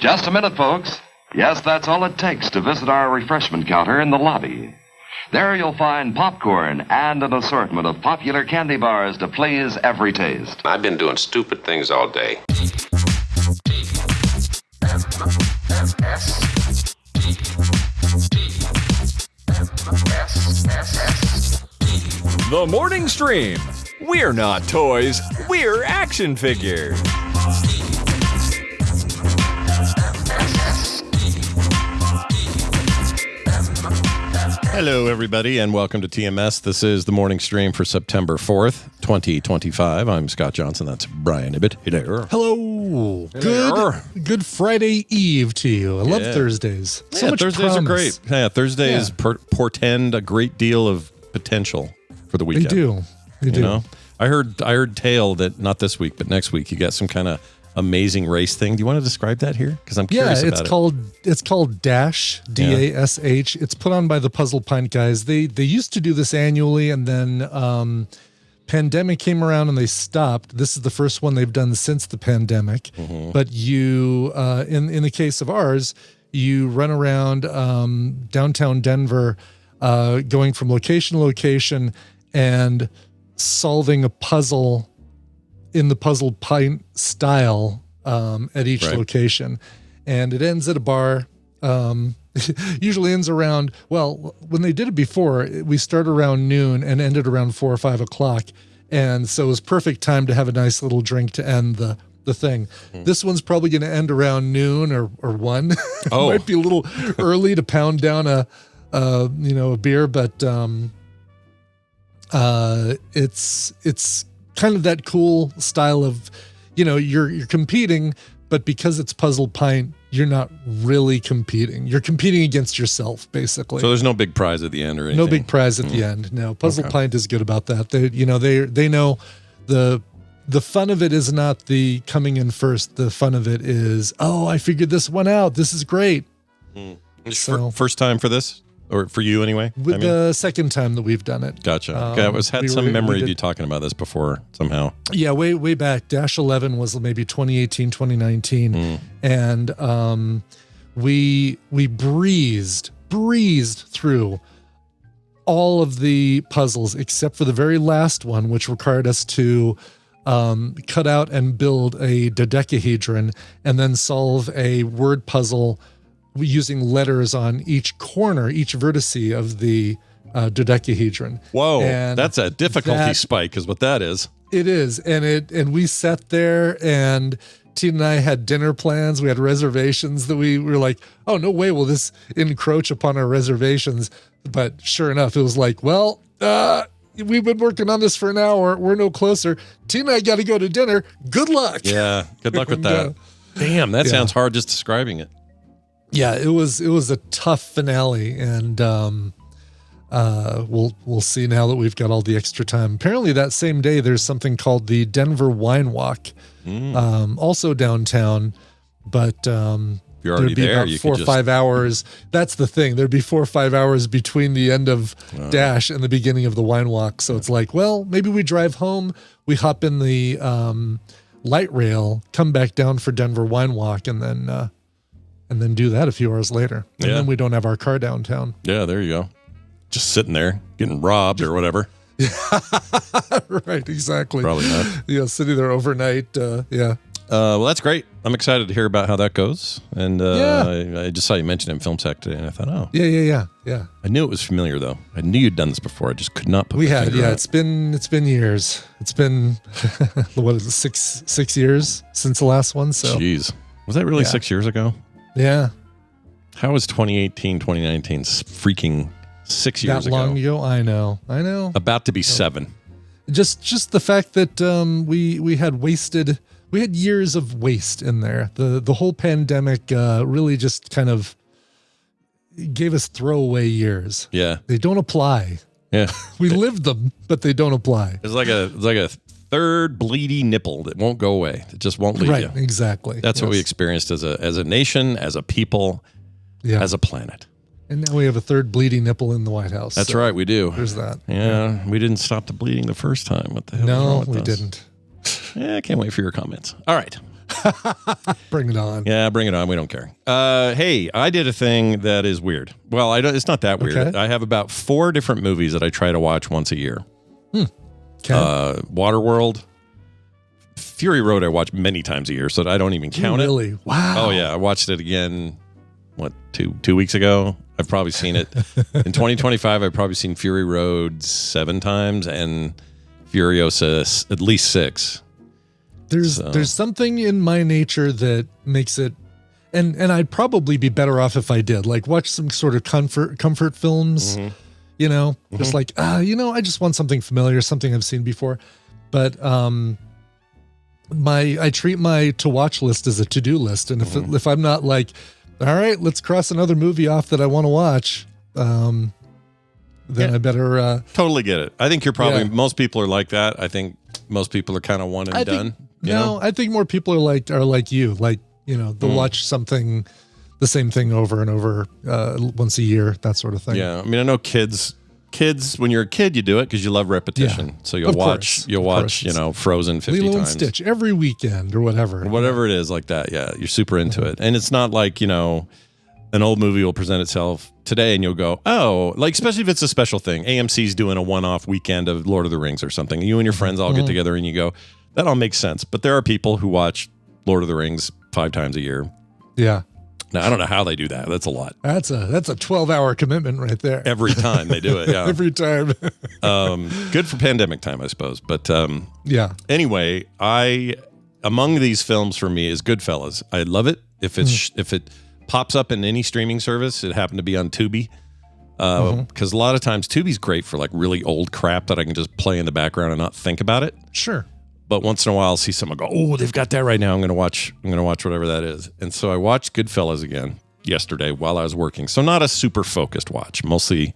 Just a minute, folks. Yes, that's all it takes to visit our refreshment counter in the lobby. There you'll find popcorn and an assortment of popular candy bars to please every taste. I've been doing stupid things all day. The Morning Stream. We're not toys, we're action figures. Hello, everybody, and welcome to TMS. This is the morning stream for September 4th, 2025. I'm Scott Johnson. That's Brian Ibbett. Hello. Good Friday Eve to you. I love Thursdays. So much Thursdays promise. are great. Yeah, Thursdays portend a great deal of potential for the weekend. They do. They do. You know? I heard tale that not this week, but next week you got some kind of amazing race thing. Do you want to describe that here? Because I'm curious about it. It's called Dash, D-A-S-H. It's put on by the Puzzle Pint guys. They used to do this annually, and then pandemic came around and they stopped. This is the first one they've done since the pandemic. Mm-hmm. But you, in the case of ours, you run around downtown Denver, going from location to location and solving a puzzle in the Puzzle Pint style at each location. And it ends at a bar. Usually ends around, well, when they did it before, we started around noon and ended around 4 or 5 o'clock. And so it was perfect time to have a nice little drink to end the thing. This one's probably going to end around noon or 1. Oh. Might be a little early to pound down a beer, but it's kind of that cool style of, you're competing, but because it's Puzzle Pint, you're not really competing. You're competing against yourself, basically. So there's no big prize at the end or anything? No big prize at the end. No, Puzzle Pint is good about that. They know the fun of it is not the coming in first. The fun of it is, I figured this one out. This is great. So, first time for this? Or for you anyway? The second time that we've done it. Gotcha. Okay, I had some memory of you talking about this before somehow. Yeah, way back. Dash 11 was maybe 2018, 2019. And we breezed through all of the puzzles except for the very last one, which required us to cut out and build a dodecahedron and then solve a word puzzle using letters on each corner, each vertice of the dodecahedron. Whoa, and that's a difficulty spike is what that is. It is. And we sat there, and Tina and I had dinner plans. We had reservations that we were like, oh, no way will this encroach upon our reservations. But sure enough, it was like, well, we've been working on this for an hour. We're no closer. Tina and I got to go to dinner. Good luck. Yeah, good luck with that. Damn, that sounds hard just describing it. Yeah, it was a tough finale, and we'll see now that we've got all the extra time. Apparently, that same day there's something called the Denver Wine Walk, also downtown, but you're already there'd be there. about 4 or 5 hours. That's the thing. There'd be 4 or 5 hours between the end of Dash and the beginning of the Wine Walk. So it's like, well, maybe we drive home, we hop in the light rail, come back down for Denver Wine Walk, and then do that a few hours later. And then we don't have our car downtown. Yeah, there you go. Just sitting there, getting robbed or whatever. Right, exactly. Probably not. Yeah, sitting there overnight. Well, that's great. I'm excited to hear about how that goes. And I just saw you mention it in Film Sec today, and I thought, Yeah. I knew it was familiar, though. I knew you'd done this before. I just could not put my finger on it. It's been years. It's been, what is it, six years since the last one? So. Jeez. Was that really 6 years ago? Yeah. How was 2018, 2019 freaking 6 years ago? That long ago? I know. About to be 7. Just the fact that we had years of waste in there. The whole pandemic really just kind of gave us throwaway years. Yeah. They don't apply. Yeah. We lived them, but they don't apply. It's like a third bleedy nipple that won't go away. It just won't leave you. Right, exactly. That's what we experienced as a nation, as a people, as a planet. And now we have a third bleeding nipple in the White House. That's right, we do. There's that. Yeah, we didn't stop the bleeding the first time. What the hell? No, we didn't. Yeah, I can't wait for your comments. All right. Bring it on. Yeah, bring it on. We don't care. Hey, I did a thing that is weird. Well, it's not that weird. Okay. I have about 4 different movies that I try to watch once a year. Okay. Waterworld, Fury Road I watch many times a year, so I don't even count it. Really? Wow. Oh, yeah. I watched it again, two weeks ago? I've probably seen it. In 2025, I've probably seen Fury Road 7 times and Furiosa at least 6. There's something in my nature that makes it, and I'd probably be better off if I did, like watch some sort of comfort films, just like, I just want something familiar, something I've seen before. But I treat my to watch list as a to-do list. And if I'm not like, all right, let's cross another movie off that I want to watch, then I better totally get it. I think you're probably most people are like that. I think most people are kind of one and done. I think more people are like you, they'll watch something, the same thing over and over once a year, that sort of thing. Yeah, I mean, I know kids. When you're a kid, you do it because you love repetition. Yeah. So you'll watch, Frozen 50 Lilo times. And Stitch every weekend or whatever. Whatever it is like that. Yeah, you're super into it, and it's not like an old movie will present itself today, and you'll go, oh, like especially if it's a special thing. AMC's doing a one-off weekend of Lord of the Rings or something. You and your friends all get together, and you go, that all makes sense. But there are people who watch Lord of the Rings 5 times a year. Yeah. Now, I don't know how they do that. That's a lot. That's a 12-hour commitment right there. Every time they do it, yeah. Every time. Good for pandemic time, I suppose. But yeah. Anyway, among these films for me is Goodfellas. I love it. If it pops up in any streaming service, it happened to be on Tubi. Because a lot of times Tubi's great for like really old crap that I can just play in the background and not think about it. Sure. But once in a while, I'll see someone go, oh, they've got that right now. I'm going to watch whatever that is. And so I watched Goodfellas again yesterday while I was working. So not a super focused watch, mostly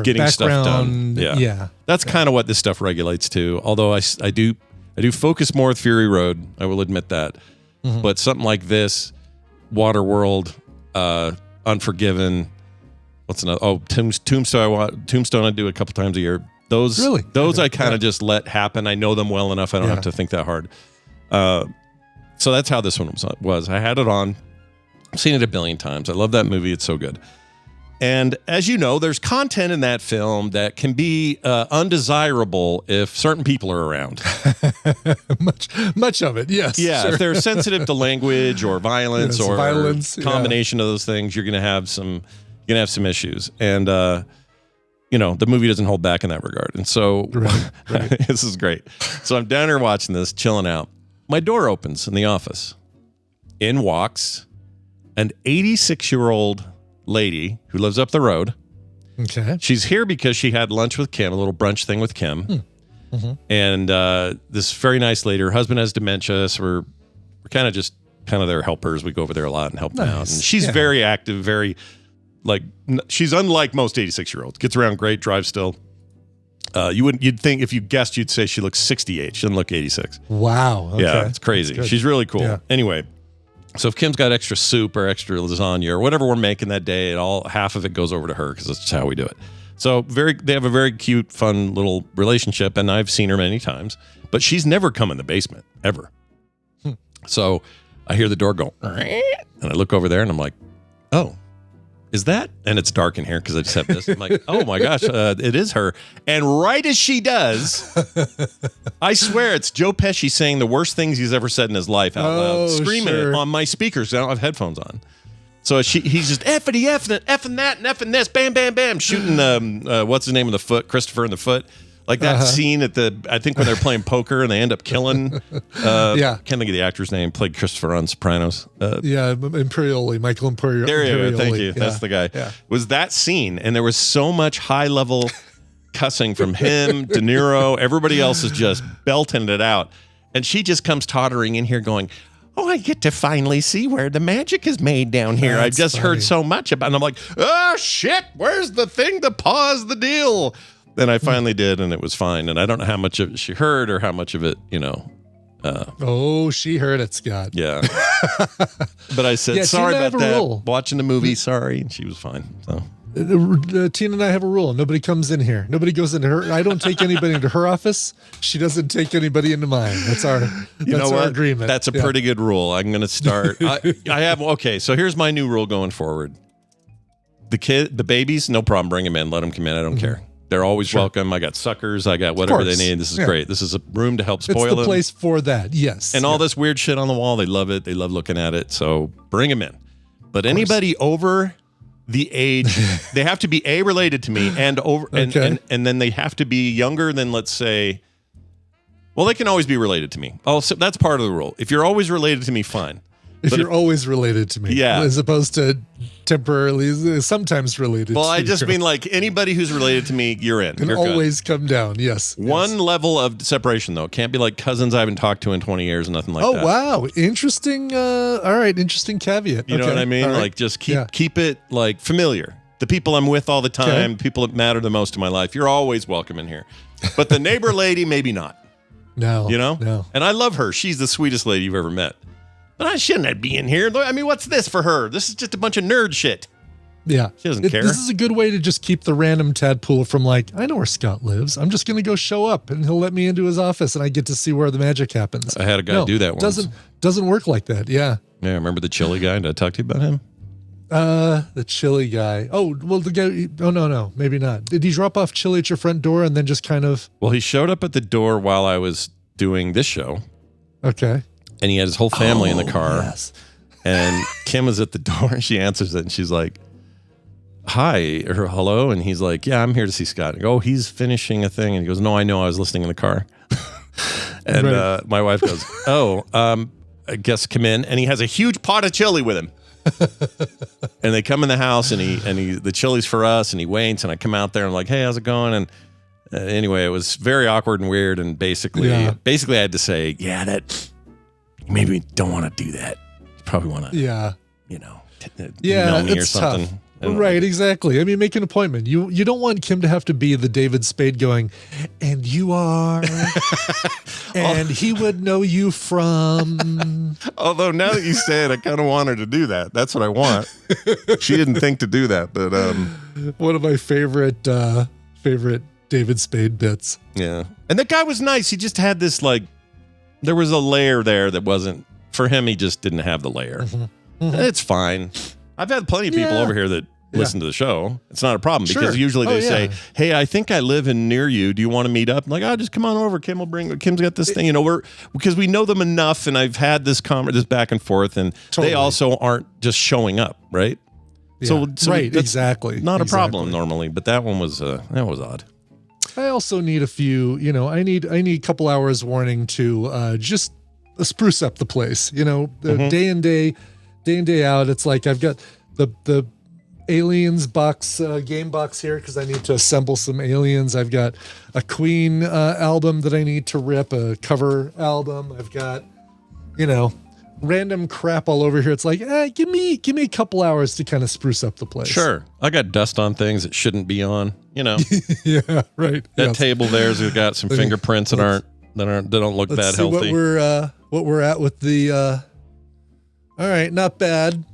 getting stuff done. Yeah. That's kind of what this stuff regulates to. Although I do focus more with Fury Road. I will admit that. But something like this, Waterworld, Unforgiven, what's another? Oh, Tombstone I do a couple times a year. Those I kind of just let happen. I know them well enough. I don't have to think that hard. So that's how this one was. I had it on. I've seen it a billion times. I love that movie. It's so good. And as you know, there's content in that film that can be undesirable if certain people are around. much of it, yes. Yeah, sure. if they're sensitive to language or violence combination of those things, you're going to have some issues. And the movie doesn't hold back in that regard. And so right. This is great. So I'm down here watching this, chilling out. My door opens in the office. In walks an 86-year-old lady who lives up the road. Okay. She's here because she had lunch with Kim, a little brunch thing with Kim. And this very nice lady, her husband has dementia, so we're kind of their helpers. We go over there a lot and help them out. And she's very active, very... she's unlike most 86-year-olds. Gets around great, drives still. You'd think if you guessed, you'd say she looks 68. She doesn't look 86. Wow. Okay. Yeah, it's crazy. She's really cool. Yeah. Anyway, so if Kim's got extra soup or extra lasagna or whatever we're making that day, half of it goes over to her because that's just how we do it. So they have a very cute, fun little relationship, and I've seen her many times, but she's never come in the basement ever. So I hear the door go, and I look over there, and I'm like, oh. Is that? And it's dark in here because I just have this. I'm like, oh my gosh, it is her. And right as she does, I swear it's Joe Pesci saying the worst things he's ever said in his life out loud, screaming it on my speakers. I don't have headphones on. So he's just effing that and effing this, bam, bam, bam, shooting what's the name of the foot, Christopher in the foot. Like that scene I think when they're playing poker and they end up killing. Can't think of the actor's name. Played Christopher on Sopranos. Michael Imperioli. There you go. Thank you. Yeah. That's the guy. Yeah. Was that scene, and there was so much high level cussing from him, De Niro, everybody else is just belting it out, and she just comes tottering in here going, oh, I get to finally see where the magic is made down here. I've just heard so much about it. And I'm like, oh shit, where's the thing to pause the deal? Then I finally did, and it was fine. And I don't know how much of it she heard or how much of it, she heard it, Scott. Yeah. But I said, sorry about that. Watching the movie, sorry. And she was fine. So Tina and I have a rule. Nobody comes in here. Nobody goes into her. I don't take anybody into her office. She doesn't take anybody into mine. That's our agreement. That's a pretty good rule. I'm going to start. Okay, so here's my new rule going forward. The babies, no problem. Bring them in. Let them come in. I don't care. They're always welcome. I got suckers. I got whatever they need. This is great. This is a room to help spoil It's the them. place for that. Yes. And all this weird shit on the wall. They love it. They love looking at it. So bring them in. But anybody over the age, they have to be related to me and then they have to be younger than, let's say, well, they can always be related to me. Oh, so that's part of the rule. If you're always related to me, fine. If you're always related to me, as opposed to temporarily, sometimes related. Well, to I just mean like anybody who's related to me, you're in. Can always come down. Yes. One level of separation though. It can't be like cousins I haven't talked to in 20 years, nothing like that. Oh wow, interesting. All right, interesting caveat. You know what I mean? Right. Like just keep it like familiar. The people I'm with all the time, people that matter the most in my life, you're always welcome in here. But the neighbor lady, maybe not. No. You know? No. And I love her. She's the sweetest lady you've ever met. But I shouldn't be in here. I mean, what's this for her? This is just a bunch of nerd shit. Yeah. She doesn't care. This is a good way to just keep the random tadpole from like, I know where Scott lives. I'm just going to go show up and he'll let me into his office and I get to see where the magic happens. I had a guy do that once. Doesn't work like that. Yeah. Yeah. Remember the chili guy? Did I talk to you about him? The chili guy. Oh, well, the guy. Oh, no, maybe not. Did he drop off chili at your front door and then just kind of? Well, he showed up at the door while I was doing this show. Okay. And he had his whole family in the car. Yes. And Kim was at the door and she answers it and she's like, hi, or hello. And he's like, yeah, I'm here to see Scott. And I go, oh, he's finishing a thing. And he goes, no, I know. I was listening in the car. And my wife goes, I guess come in. And he has a huge pot of chili with him. And they come in the house and the chili's for us and he waits. And I come out there and I'm like, hey, how's it going? And anyway, it was very awkward and weird. And basically I had to say, yeah, that maybe don't want to do that. You probably want to, email me or something. Tough. Right, exactly. I mean, make an appointment. You don't want Kim to have to be the David Spade going, and you are, and he would know you from. Although now that you say it, I kind of want her to do that. That's what I want. She didn't think to do that, but one of my favorite David Spade bits. Yeah, and that guy was nice. He just had this there was a layer there that wasn't for him. He just didn't have the layer. Mm-hmm. Mm-hmm. It's fine. I've had plenty of people over here that listen to the show. It's not a problem because usually they say, hey, I think I live near you. Do you want to meet up? I'm like, just come on over. Kim's got this thing, because we know them enough. And I've had this back and forth and they also aren't just showing up. Right. Yeah. So exactly. Not a problem normally, but that one was odd. I also need a few, I need a couple hours warning to just spruce up the place, day in day out. It's like I've got the Aliens box game box here because I need to assemble some Aliens. I've got a Queen album that I need to rip, a cover album. I've got random crap all over here. It's like give me a couple hours to kind of spruce up the place. Sure, I got dust on things that shouldn't be on. Yeah, right. That table there's got some fingerprints that don't look that healthy. What we're at with the. All right, not bad.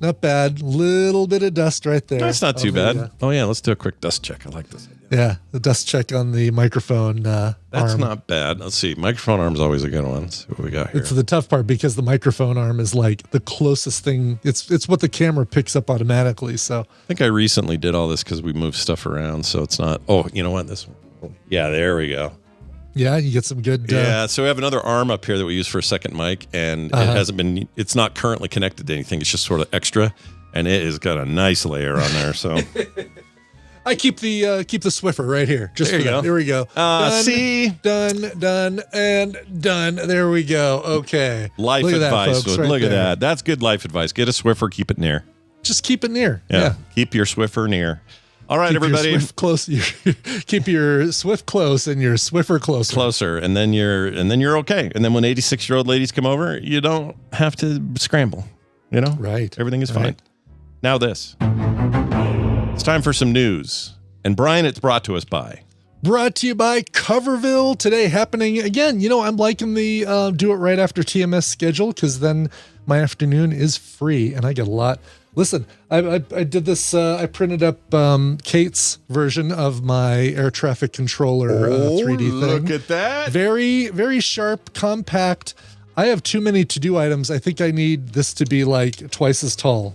Little bit of dust right there. That's not too bad. Oh yeah, let's do a quick dust check. I like this. Yeah, the dust check on the microphone That's arm. not bad. Let's see. Microphone arm's always a good one. Let's see what we got here. It's the tough part because the microphone arm is like the closest thing. It's what the camera picks up automatically. So I think I recently did all this because we moved stuff around, so it's not. Oh, you know what? This one. Yeah, there we go. Yeah, you get some good. So we have another arm up here that we use for a second mic, and it's not currently connected to anything. It's just sort of extra, and it has got a nice layer on there. So I keep the Swiffer right here. Just there you go. There we go. Done, and done. There we go. Okay. Life advice. Look at that. That's good life advice. Get a Swiffer. Keep it near. Just keep it near. Yeah. Keep your Swiffer near. All right, keep everybody. Your Swift close. Keep your Swift close and your Swiffer closer, and then you're okay. And then when 86-year-old ladies come over, you don't have to scramble. Right? Everything is fine. Now this. It's time for some news, and Brian, it's brought to you by Coverville today. Happening again. I'm liking the do it right after TMS schedule because then my afternoon is free, and I get a lot Listen, I did this. I printed up Kate's version of my air traffic controller 3D thing. Look at that! Very, very sharp, compact. I have too many to-do items. I think I need this to be like twice as tall.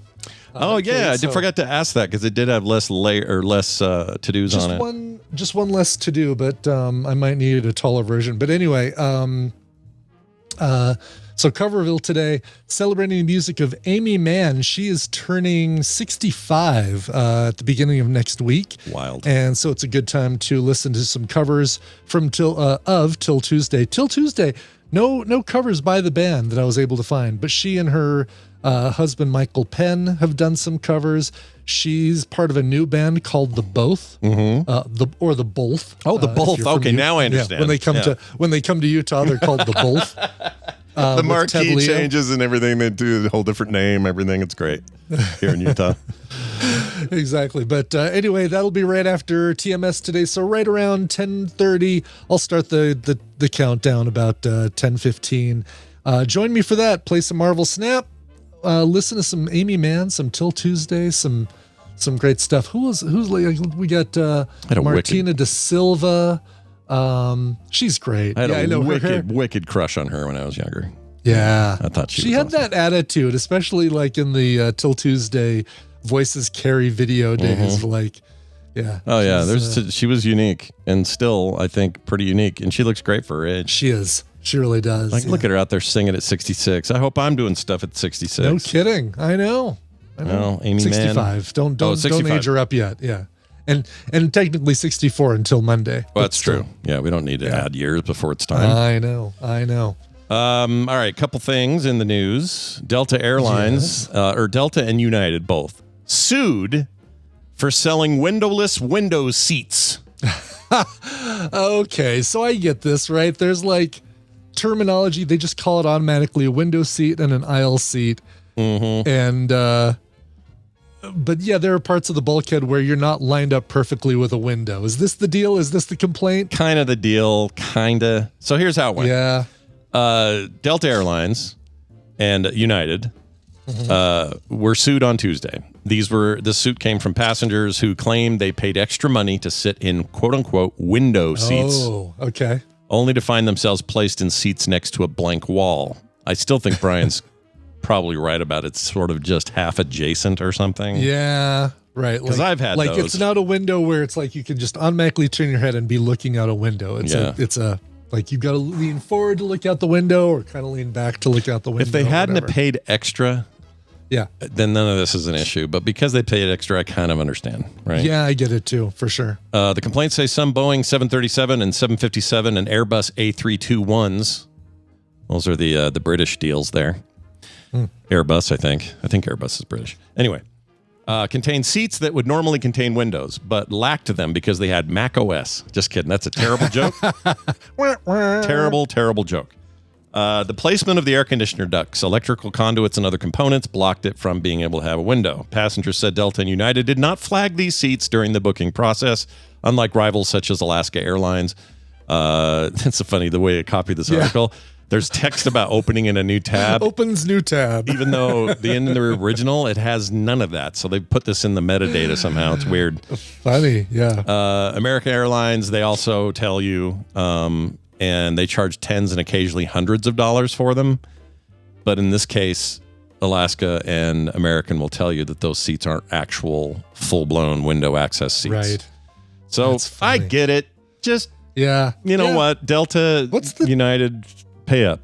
I forgot to ask that because it did have less to-dos on it. Just one less to do, but I might need a taller version. But anyway, so Coverville today, celebrating the music of Amy Mann. She is turning 65 at the beginning of next week. Wild. And so it's a good time to listen to some covers from Till Tuesday. Till Tuesday, no covers by the band that I was able to find, but she and her husband Michael Penn have done some covers. She's part of a new band called The Both, the Both. Oh, The Both. Okay, now I understand. Yeah, when they come to Utah, they're called The Both. The marquee changes and everything. They do a whole different name. Everything. It's great here in Utah. Exactly. But anyway, that'll be right after TMS today. So right around 10:30, I'll start the countdown about 10:15. Join me for that. Play some Marvel Snap. Listen to some Amy Mann, some Till Tuesday, some great stuff. Who's we got Martina De Silva. She's great. I had a wicked crush on her when I was younger. Yeah. I thought she had awesome. that attitude, especially like in the Till Tuesday Voices Carry video days. Like, yeah. Oh yeah. She was unique and still, I think, pretty unique. And she looks great for her age. She is. She really does. Like, look at her out there singing at 66. I hope I'm doing stuff at 66. No kidding. I know. Well, Amy 65. Mann. Don't age her up yet. Yeah. And technically 64 until Monday. Well, that's true. Yeah, we don't need to add years before it's time. I know. All right, couple things in the news. Delta Airlines, or Delta and United both, sued for selling windowless window seats. Okay, so I get this, right? There's like terminology. They just call it automatically a window seat and an aisle seat. And but yeah, there are parts of the bulkhead where you're not lined up perfectly with a window. Is this the deal? Is this the complaint? Kind of the deal, kind of. So here's how it went. Yeah. Delta Airlines and United were sued on Tuesday. This suit came from passengers who claimed they paid extra money to sit in quote unquote window seats. Oh, okay. Only to find themselves placed in seats next to a blank wall. I still think Brian's probably right about it's sort of just half adjacent or something. Yeah, right. Because I've had like those. It's not a window where it's like you can just automatically turn your head and be looking out a window. It's like you've got to lean forward to look out the window or kind of lean back to look out the window. If they hadn't have paid extra, then none of this is an issue. But because they paid extra, I kind of understand, right? Yeah, I get it too, for sure. The complaints say some Boeing 737 and 757 and Airbus A321s. Those are the British deals there. Airbus, I think. I think Airbus is British. Anyway, contained seats that would normally contain windows, but lacked them because they had macOS. Just kidding. That's a terrible joke. Terrible joke. The placement of the air conditioner ducts, electrical conduits, and other components blocked it from being able to have a window. Passengers said Delta and United did not flag these seats during the booking process, unlike rivals such as Alaska Airlines. It's so funny the way I copied this article. There's text about opening in a new tab. Opens new tab. Even though in the original, it has none of that. So they put this in the metadata somehow. It's weird. Funny, yeah. American Airlines, they also tell you, and they charge tens and occasionally hundreds of dollars for them. But in this case, Alaska and American will tell you that those seats aren't actual full-blown window access seats. Right. So I get it. Just, you know what? Delta, United... pay up,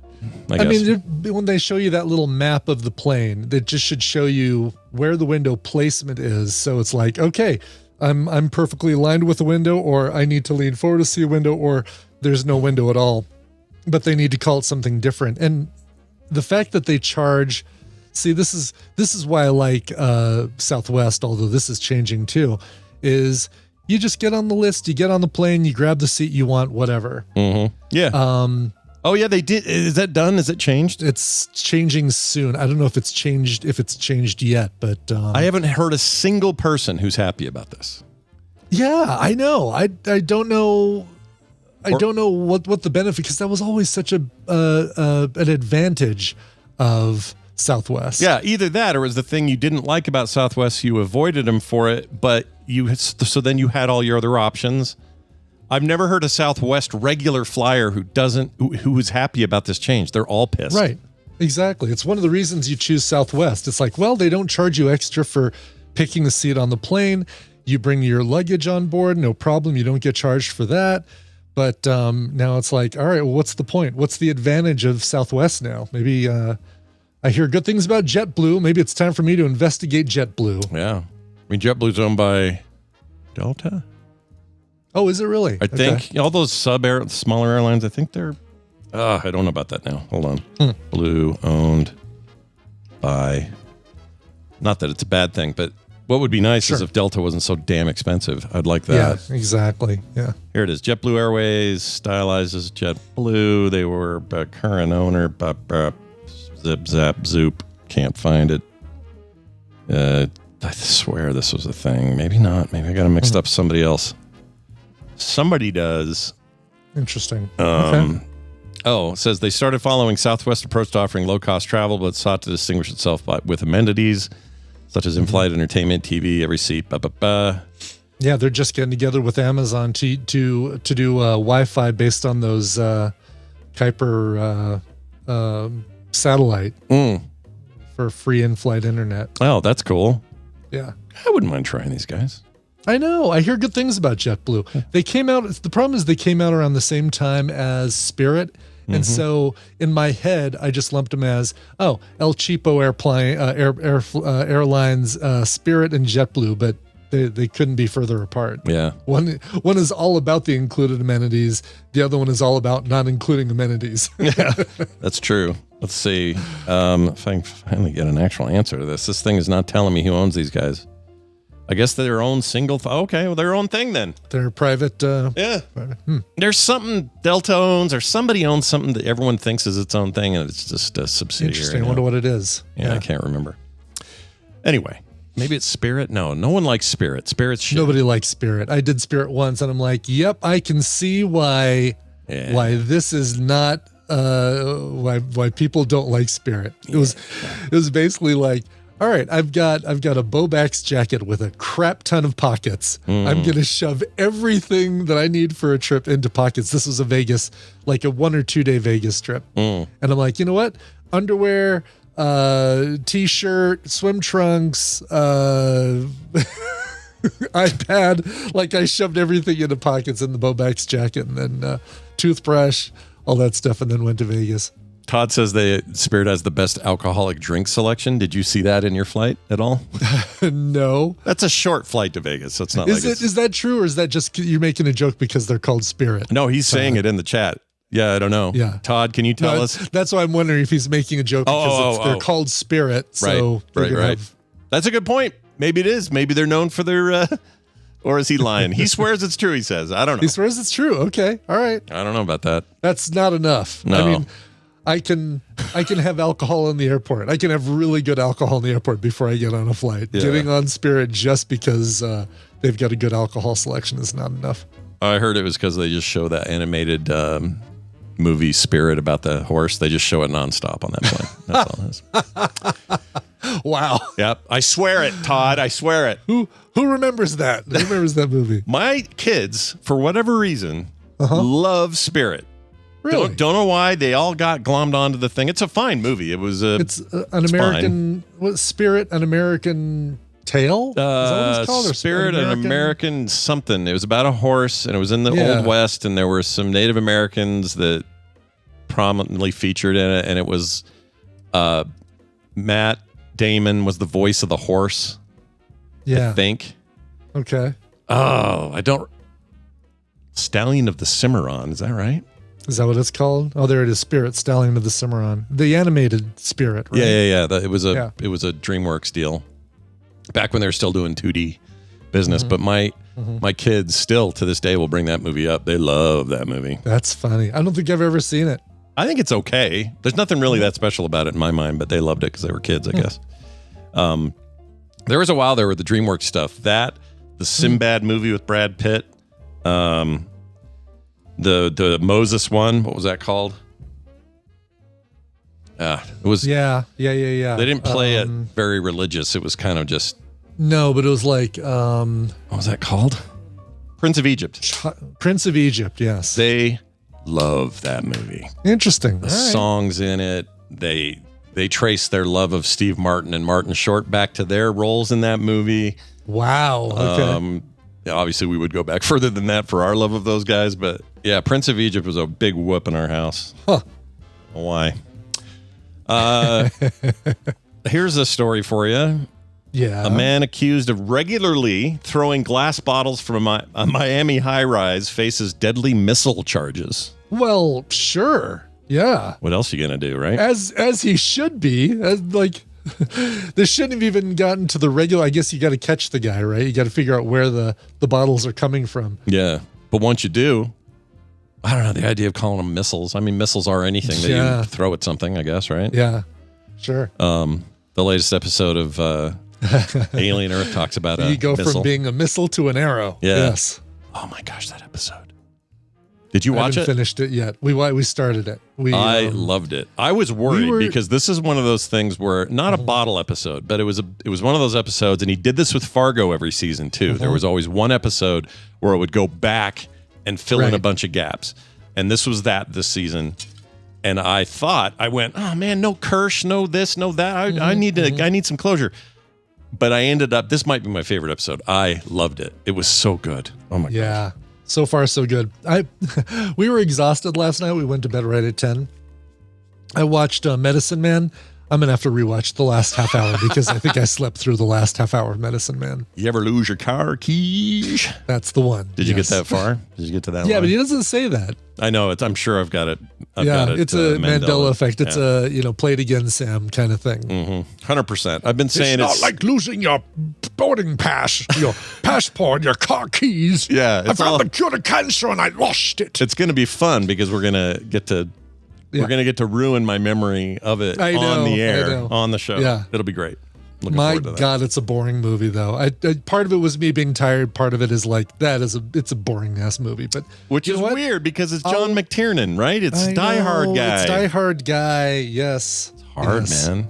I guess. mean, when they show you that little map of the plane, that just should show you where the window placement is. So it's like, okay, I'm perfectly aligned with the window, or I need to lean forward to see a window, or there's no window at all. But they need to call it something different. And the fact that they charge, see, this is why I like Southwest, although this is changing too, is you just get on the list, you get on the plane, you grab the seat you want, whatever. Yeah. Oh yeah, they did. Is that done? Is it changed? It's changing soon. I don't know if it's changed yet, but I haven't heard a single person who's happy about this. Yeah, I know. I don't know. I don't know what the benefit, because that was always such an advantage of Southwest. Yeah, either that or it was the thing you didn't like about Southwest. You avoided them for it, but so then you had all your other options. I've never heard a Southwest regular flyer who was happy about this change. They're all pissed. Right. Exactly. It's one of the reasons you choose Southwest. It's like, well, they don't charge you extra for picking a seat on the plane. You bring your luggage on board, no problem. You don't get charged for that. But now it's like, all right, well, what's the point? What's the advantage of Southwest now? Maybe I hear good things about JetBlue. Maybe it's time for me to investigate JetBlue. Yeah. I mean, JetBlue's owned by Delta. Oh, is it really? I think all those smaller airlines, I think they're, I don't know about that now. Hold on. Blue owned by, not that it's a bad thing, but what would be nice is if Delta wasn't so damn expensive. I'd like that. Yeah, exactly. Yeah. Here it is. JetBlue Airways stylizes JetBlue. They were a current owner. Zip, zap, zoop. Can't find it. I swear this was a thing. Maybe not. Maybe I got it mixed up with somebody else. Somebody does. Interesting. Okay. Oh, it says they started following Southwest approach to offering low-cost travel, but sought to distinguish itself with amenities such as in-flight entertainment, TV, every seat, Yeah, they're just getting together with Amazon to do Wi-Fi based on those Kuiper satellite for free in-flight internet. Oh, that's cool. Yeah. I wouldn't mind trying these guys. I know. I hear good things about JetBlue. They came out. The problem is they came out around the same time as Spirit. And so in my head, I just lumped them as, El Cheapo Airlines, Spirit and JetBlue, but they couldn't be further apart. Yeah. One is all about the included amenities. The other one is all about not including amenities. Yeah, that's true. Let's see if I can finally get an actual answer to this. This thing is not telling me who owns these guys. I guess they're their own single. Okay, well, their own thing then. They're private. Yeah. There's something Delta owns or somebody owns something that everyone thinks is its own thing, and it's just a subsidiary. Interesting. I wonder what it is. Yeah, I can't remember. Anyway, maybe it's Spirit. No one likes Spirit. Spirit's shit. Nobody likes Spirit. I did Spirit once, and I'm like, yep, I can see why this is not why people don't like Spirit. It was basically like, all right, I've got a Bobax jacket with a crap ton of pockets. I'm going to shove everything that I need for a trip into pockets. This was a Vegas, like a 1 or 2 day Vegas trip. And I'm like, you know what? Underwear, t-shirt, swim trunks, iPad. Like I shoved everything into pockets in the Bobax jacket and then toothbrush, all that stuff, and then went to Vegas. Todd says Spirit has the best alcoholic drink selection. Did you see that in your flight at all? No. That's a short flight to Vegas. So it's not is that true, or is that just you're making a joke because they're called Spirit? No, he's saying it in the chat. Yeah, I don't know. Yeah. Todd, can you tell us? That's why I'm wondering if he's making a joke because they're called Spirit. So right. That's a good point. Maybe it is. Maybe they're known for their... or is he lying? He swears it's true, he says. I don't know. He swears it's true. Okay. All right. I don't know about that. That's not enough. No. I mean... I can have alcohol in the airport. I can have really good alcohol in the airport before I get on a flight. Yeah. Getting on Spirit just because they've got a good alcohol selection is not enough. I heard it was because they just show that animated movie Spirit about the horse. They just show it nonstop on that plane. That's all it is. Wow. Yep. I swear it, Todd. I swear it. Who remembers that? Who remembers that movie? My kids, for whatever reason, love Spirit. Really? Don't know why they all got glommed onto the thing. It's a fine movie. It's an American Spirit, an American Tale. Is that what it's called? Or Spirit, an American something. It was about a horse, and it was in the Old West, and there were some Native Americans that prominently featured in it, and it was Matt Damon was the voice of the horse. Yeah, I think. Okay. Oh, I don't. Stallion of the Cimarron. Is that right? Is that what it's called? Oh, there it is. Spirit, Stallion of the Cimarron, the animated Spirit. Right? Yeah. It was a DreamWorks deal back when they were still doing 2D business. But my kids still to this day will bring that movie up. They love that movie. That's funny. I don't think I've ever seen it. I think it's okay. There's nothing really that special about it in my mind, but they loved it because they were kids, I guess. There was a while there with the DreamWorks stuff. The Sinbad movie with Brad Pitt. The Moses one, what was that called? It was. Yeah. They didn't play it very religious. It was kind of just. No, but it was like. What was that called? Prince of Egypt. Prince of Egypt. Yes. They love that movie. Interesting. The songs in it. They trace their love of Steve Martin and Martin Short back to their roles in that movie. Wow. Okay. Obviously, we would go back further than that for our love of those guys, but yeah, Prince of Egypt was a big whoop in our house. Huh. Why? Here's a story for you. Yeah. A man accused of regularly throwing glass bottles from a Miami high-rise faces deadly missile charges. Well, sure. Yeah. What else are you going to do, right? As he should be. This shouldn't have even gotten to the regular. I guess you got to catch the guy, right? You got to figure out where the bottles are coming from. Yeah. But once you do, I don't know, the idea of calling them missiles. I mean, missiles are anything that you throw at something, I guess, right? Yeah. Sure. The latest episode of Alien Earth talks about you go missile. from being a missile to an arrow. Yeah. Yes. Oh my gosh, that episode. Did you watch it? I haven't finished it yet. We started it. I loved it. I was worried because this is one of those things where not a bottle episode, but it was one of those episodes, and he did this with Fargo every season too. There was always one episode where it would go back and fill in a bunch of gaps, and this was this season. And I went, oh man, no Kirsch, no this, no that. I need some closure. But I ended up. This might be my favorite episode. I loved it. It was so good. Oh my gosh. So far, so good. We were exhausted last night. We went to bed right at 10. I watched Medicine Man. I'm going to have to rewatch the last half hour because I think I slept through the last half hour of Medicine Man. You ever lose your car keys? That's the one. Did you get that far? Did you get to that line? Yeah, but he doesn't say that. I know. I'm sure I've got it. It's a Mandela effect. It's a, play it again, Sam kind of thing. 100%. I've been saying it's not like losing your boarding pass, your passport, your car keys. Yeah. I found the cure to cancer and I lost it. It's going to be fun because we're going to get to ruin my memory of it on the air, on the show. Yeah. It'll be great. My God, it's a boring movie though. Part of it was me being tired. Part of it is like it's a boring ass movie. But which is weird because it's John McTiernan, right? It's Die Hard guy. It's Die Hard guy. Yes. It's hard, man.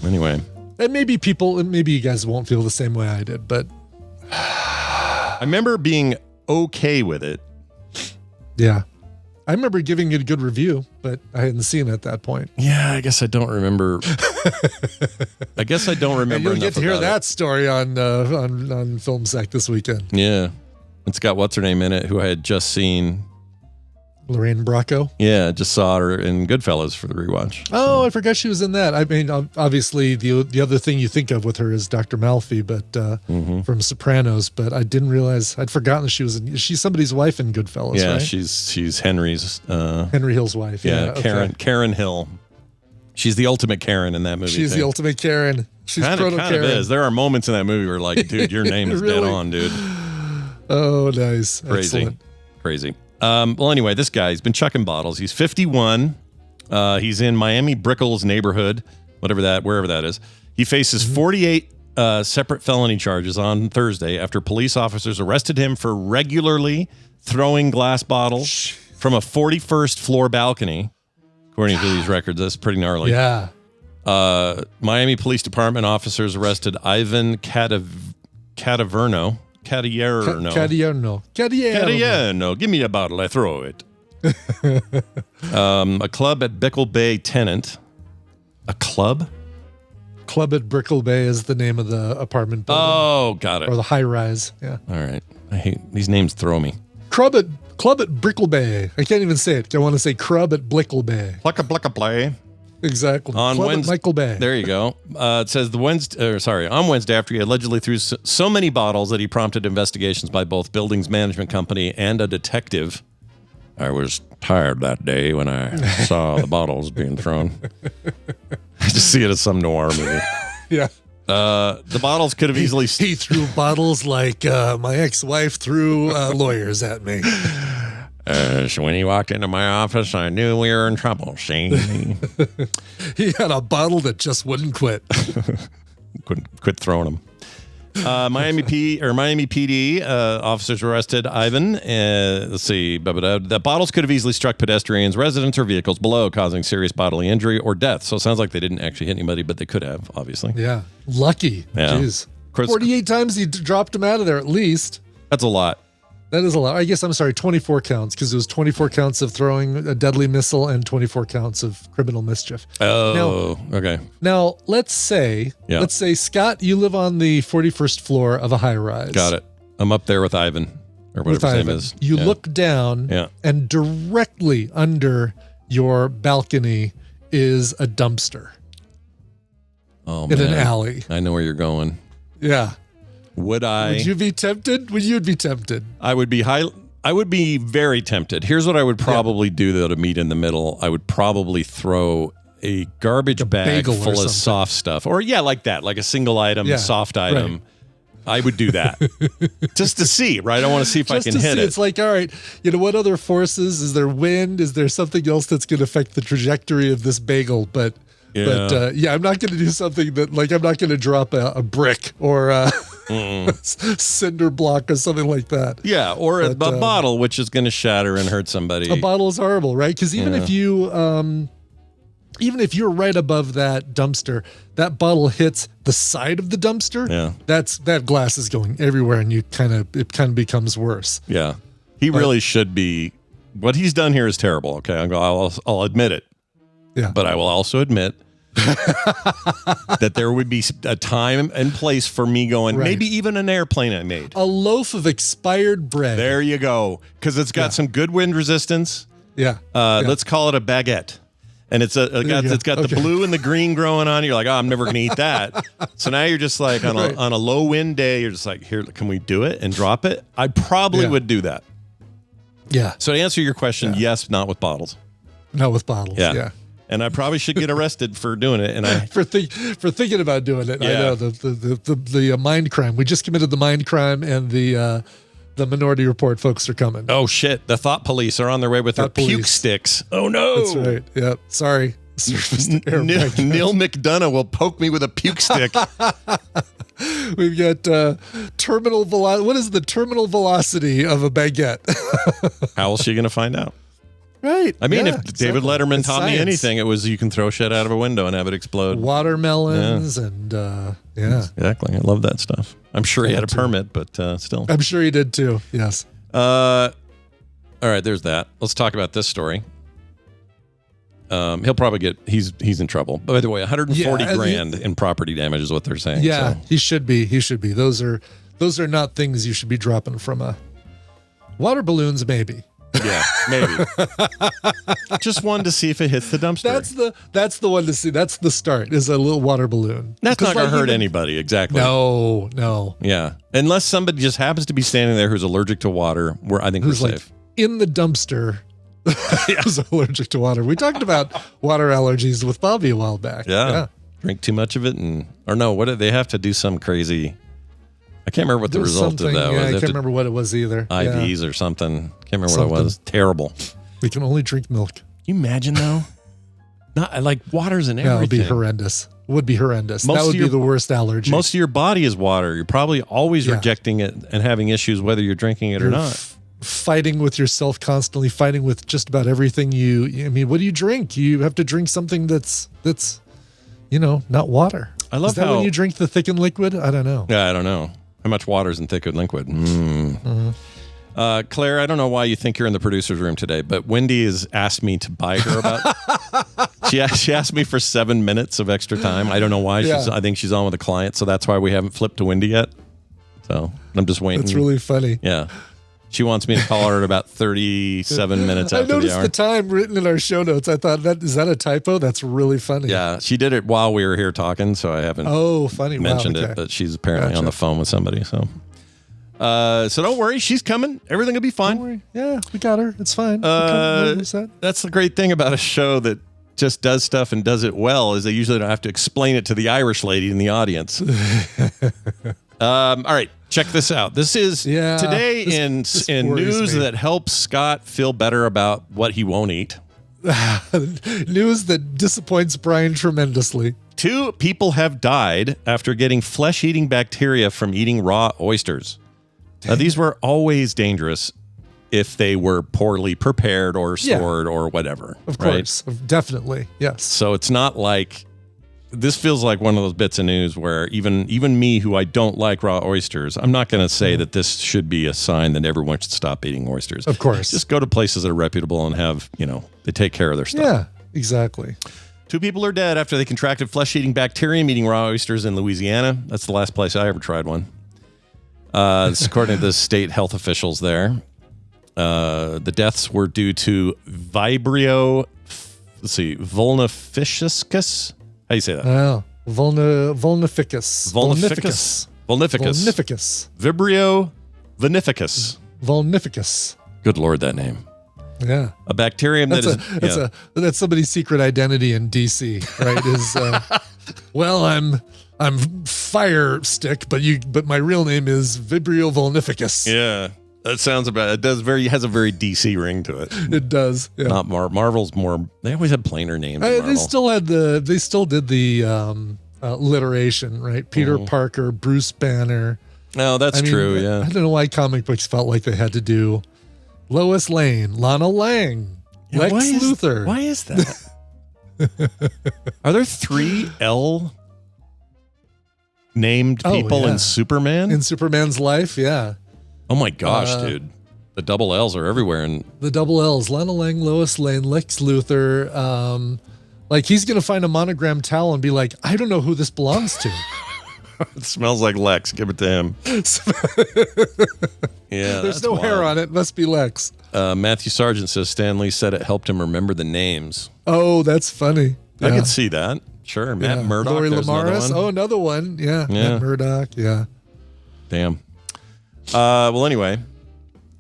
Anyway, and maybe you guys won't feel the same way I did, but I remember being okay with it. Yeah. I remember giving it a good review, but I hadn't seen it at that point. Yeah, I guess I don't remember. And you'll get to hear that story on Film Sack this weekend. Yeah. It's got what's her name in it, who I had just seen. Lorraine Bracco? Yeah, just saw her in Goodfellas for the rewatch. Oh, I forgot she was in that. I mean, obviously, the other thing you think of with her is Dr. Malfi, but from Sopranos. But I didn't realize, I'd forgotten she's somebody's wife in Goodfellas, yeah, right? she's Henry's. Henry Hill's wife. Yeah, Karen Hill. She's the ultimate Karen in that movie. She's the ultimate Karen. She's kind of is. There are moments in that movie where like, dude, your name is dead on, dude. Oh, nice. Crazy. Well, anyway, this guy's been chucking bottles. He's 51. He's in Miami Brickell's neighborhood, wherever that is. He faces 48 separate felony charges on Thursday after police officers arrested him for regularly throwing glass bottles from a 41st floor balcony. According to these records, that's pretty gnarly. Yeah. Miami Police Department officers arrested Ivan Cadierno. Give me a bottle, I throw it. A club at Brickell Bay tenant. A club? Club at Brickell Bay is the name of the apartment building. Oh, got it. Or the high rise. Yeah. All right. I hate these names. Throw me. Club at Brickell Bay. I can't even say it. I want to say Club at Brickell Bay. Blicka Play. Exactly. On Club Wednesday, at Michael Bay. There you go. It says on Wednesday after he allegedly threw so many bottles that he prompted investigations by both buildings management company and a detective. I was tired that day when I saw the bottles being thrown. I just see it as some noir movie. Yeah. The bottles could have easily... He threw bottles like my ex-wife threw lawyers at me. So when he walked into my office, I knew we were in trouble. See? He had a bottle that just wouldn't quit. Couldn't quit throwing them. Miami PD officers arrested Ivan. Let's see. The bottles could have easily struck pedestrians, residents, or vehicles below, causing serious bodily injury or death. So it sounds like they didn't actually hit anybody, but they could have, obviously. Yeah. Lucky. Yeah. Jeez. 48 times he dropped him out of there at least. That's a lot. That is a lot. I guess, I'm sorry, 24 counts, because it was 24 counts of throwing a deadly missile and 24 counts of criminal mischief. Oh, okay. Now, let's say, Scott, you live on the 41st floor of a high-rise. Got it. I'm up there with Ivan, or whatever his name is. You look down, and directly under your balcony is a dumpster. Oh, in an alley. I know where you're going. Yeah. Would you be tempted? You'd be tempted. I would be very tempted. Here's what I would probably do, though, to meet in the middle. I would probably throw a garbage bag full of soft stuff. Or, like that, like a single item, soft item. Right. I would do that. Just to see, right? I want to see if I can hit it. It's like, all right, what other forces? Is there wind? Is there something else that's going to affect the trajectory of this bagel? But I'm not going to do something that, like, I'm not going to drop a brick or a cinder block or something like that. Yeah, or a bottle, which is going to shatter and hurt somebody. A bottle is horrible, right? Because even if you're right above that dumpster, that bottle hits the side of the dumpster. Yeah, that glass is going everywhere, and it kind of becomes worse. Yeah, he really should be. What he's done here is terrible. Okay, I'll admit it. Yeah, but I will also admit that there would be a time and place for me going, maybe even an airplane I made. A loaf of expired bread. There you go. Because it's got some good wind resistance. Yeah. Let's call it a baguette. And it's got the blue and the green growing on it. You're like, I'm never going to eat that. So now you're just like, on a low wind day, you're just like, here, can we do it and drop it? I probably would do that. Yeah. So to answer your question, yes, not with bottles. Not with bottles. Yeah. And I probably should get arrested for doing it. And for thinking about doing it. Yeah. I know the mind crime. We just committed the mind crime, and the Minority Report folks are coming. Oh shit! The thought police are on their way with their puke sticks. Oh no! That's right. Yep. Sorry. Neil McDonough will poke me with a puke stick. We've got terminal velocity. What is the terminal velocity of a baguette? How is she going to find out? Right. I mean, if David Letterman taught me anything, it was you can throw shit out of a window and have it explode. Watermelons and Exactly. I love that stuff. I'm sure he had a permit, but still. I'm sure he did too. Yes. All right, there's that. Let's talk about this story. He'll probably he's in trouble. By the way, 140 grand in property damage is what they're saying. Yeah, so. He should be. Those are not things you should be dropping from a water balloons, maybe. Yeah, maybe. Just one to see if it hits the dumpster. That's the one to see. That's the start, is a little water balloon. That's not going to hurt anybody, exactly. No. Yeah. Unless somebody just happens to be standing there who's allergic to water, I think we're safe. In the dumpster who's allergic to water. We talked about water allergies with Bobby a while back. Yeah. Drink too much of it they have to do some crazy... I can't remember what the result of that was. I can't remember what it was either. IVs or something. Can't remember what it was. Terrible. We can only drink milk. Can you imagine though? Not like water's in everything. That would be horrendous. Would be horrendous. That would be the worst allergy. Most of your body is water. You're probably always rejecting it and having issues whether you're drinking it or not. Fighting with yourself constantly, fighting with just about everything I mean, what do you drink? You have to drink something that's not water. I love Is that when you drink the thickened liquid? I don't know. Yeah, I don't know. How much water is in thickened liquid? Mm-hmm. Claire, I don't know why you think you're in the producer's room today, but Wendy has asked me to buy her about... she asked me for 7 minutes of extra time. I don't know why. I think she's on with a client, so that's why we haven't flipped to Wendy yet. So I'm just waiting. That's really funny. Yeah. She wants me to call her at about 37 minutes after the hour. I noticed the time written in our show notes. I thought, is that a typo? That's really funny. Yeah, she did it while we were here talking, so I haven't mentioned it, but she's apparently on the phone with somebody. So don't worry, she's coming. Everything will be fine. Don't worry. Yeah, we got her. It's fine. That's the great thing about a show that just does stuff and does it well is they usually don't have to explain it to the Irish lady in the audience. All right. Check this out. This is today in news that helps Scott feel better about what he won't eat. News that disappoints Brian tremendously. 2 people have died after getting flesh-eating bacteria from eating raw oysters. Now, these were always dangerous if they were poorly prepared or stored or whatever. Of course. Definitely. Yes. So it's not like... This feels like one of those bits of news where even me, who I don't like raw oysters, I'm not going to say that this should be a sign that everyone should stop eating oysters. Of course. Just go to places that are reputable and have, they take care of their stuff. Yeah, exactly. 2 people are dead after they contracted flesh-eating bacterium eating raw oysters in Louisiana. That's the last place I ever tried one. This, according to the state health officials there. The deaths were due to Vibrio, vulnificus. How do you say that? Vulnificus. Vibrio vulnificus. Vulnificus. Good Lord, that name. Yeah. A bacterium that's somebody's secret identity in DC, right? I'm Fire Stick, but my real name is Vibrio vulnificus. Yeah. That sounds about it. Has a very DC ring to it. It does. Yeah. Not Marvel's more. They always had plainer names. They still did the alliteration, right? Peter Parker, Bruce Banner. No, that's true. Yeah. I don't know why comic books felt like they had to do Lois Lane, Lana Lang, Lex Luthor. Why is that? Are there 3 L named people in Superman? In Superman's life, yeah. Oh my gosh, dude. The double L's are everywhere. And the double L's, Lana Lang, Lois Lane, Lex Luthor. He's going to find a monogram towel and be like, I don't know who this belongs to. It smells like Lex. Give it to him. Yeah, there's no hair on it. Must be Lex. Matthew Sargent says Stan Lee said it helped him remember the names. Oh, that's funny. I could see that. Sure. Matt Murdock. Lori Lamaris. Another one. Yeah. Matt Murdock. Yeah. Damn. Well, anyway,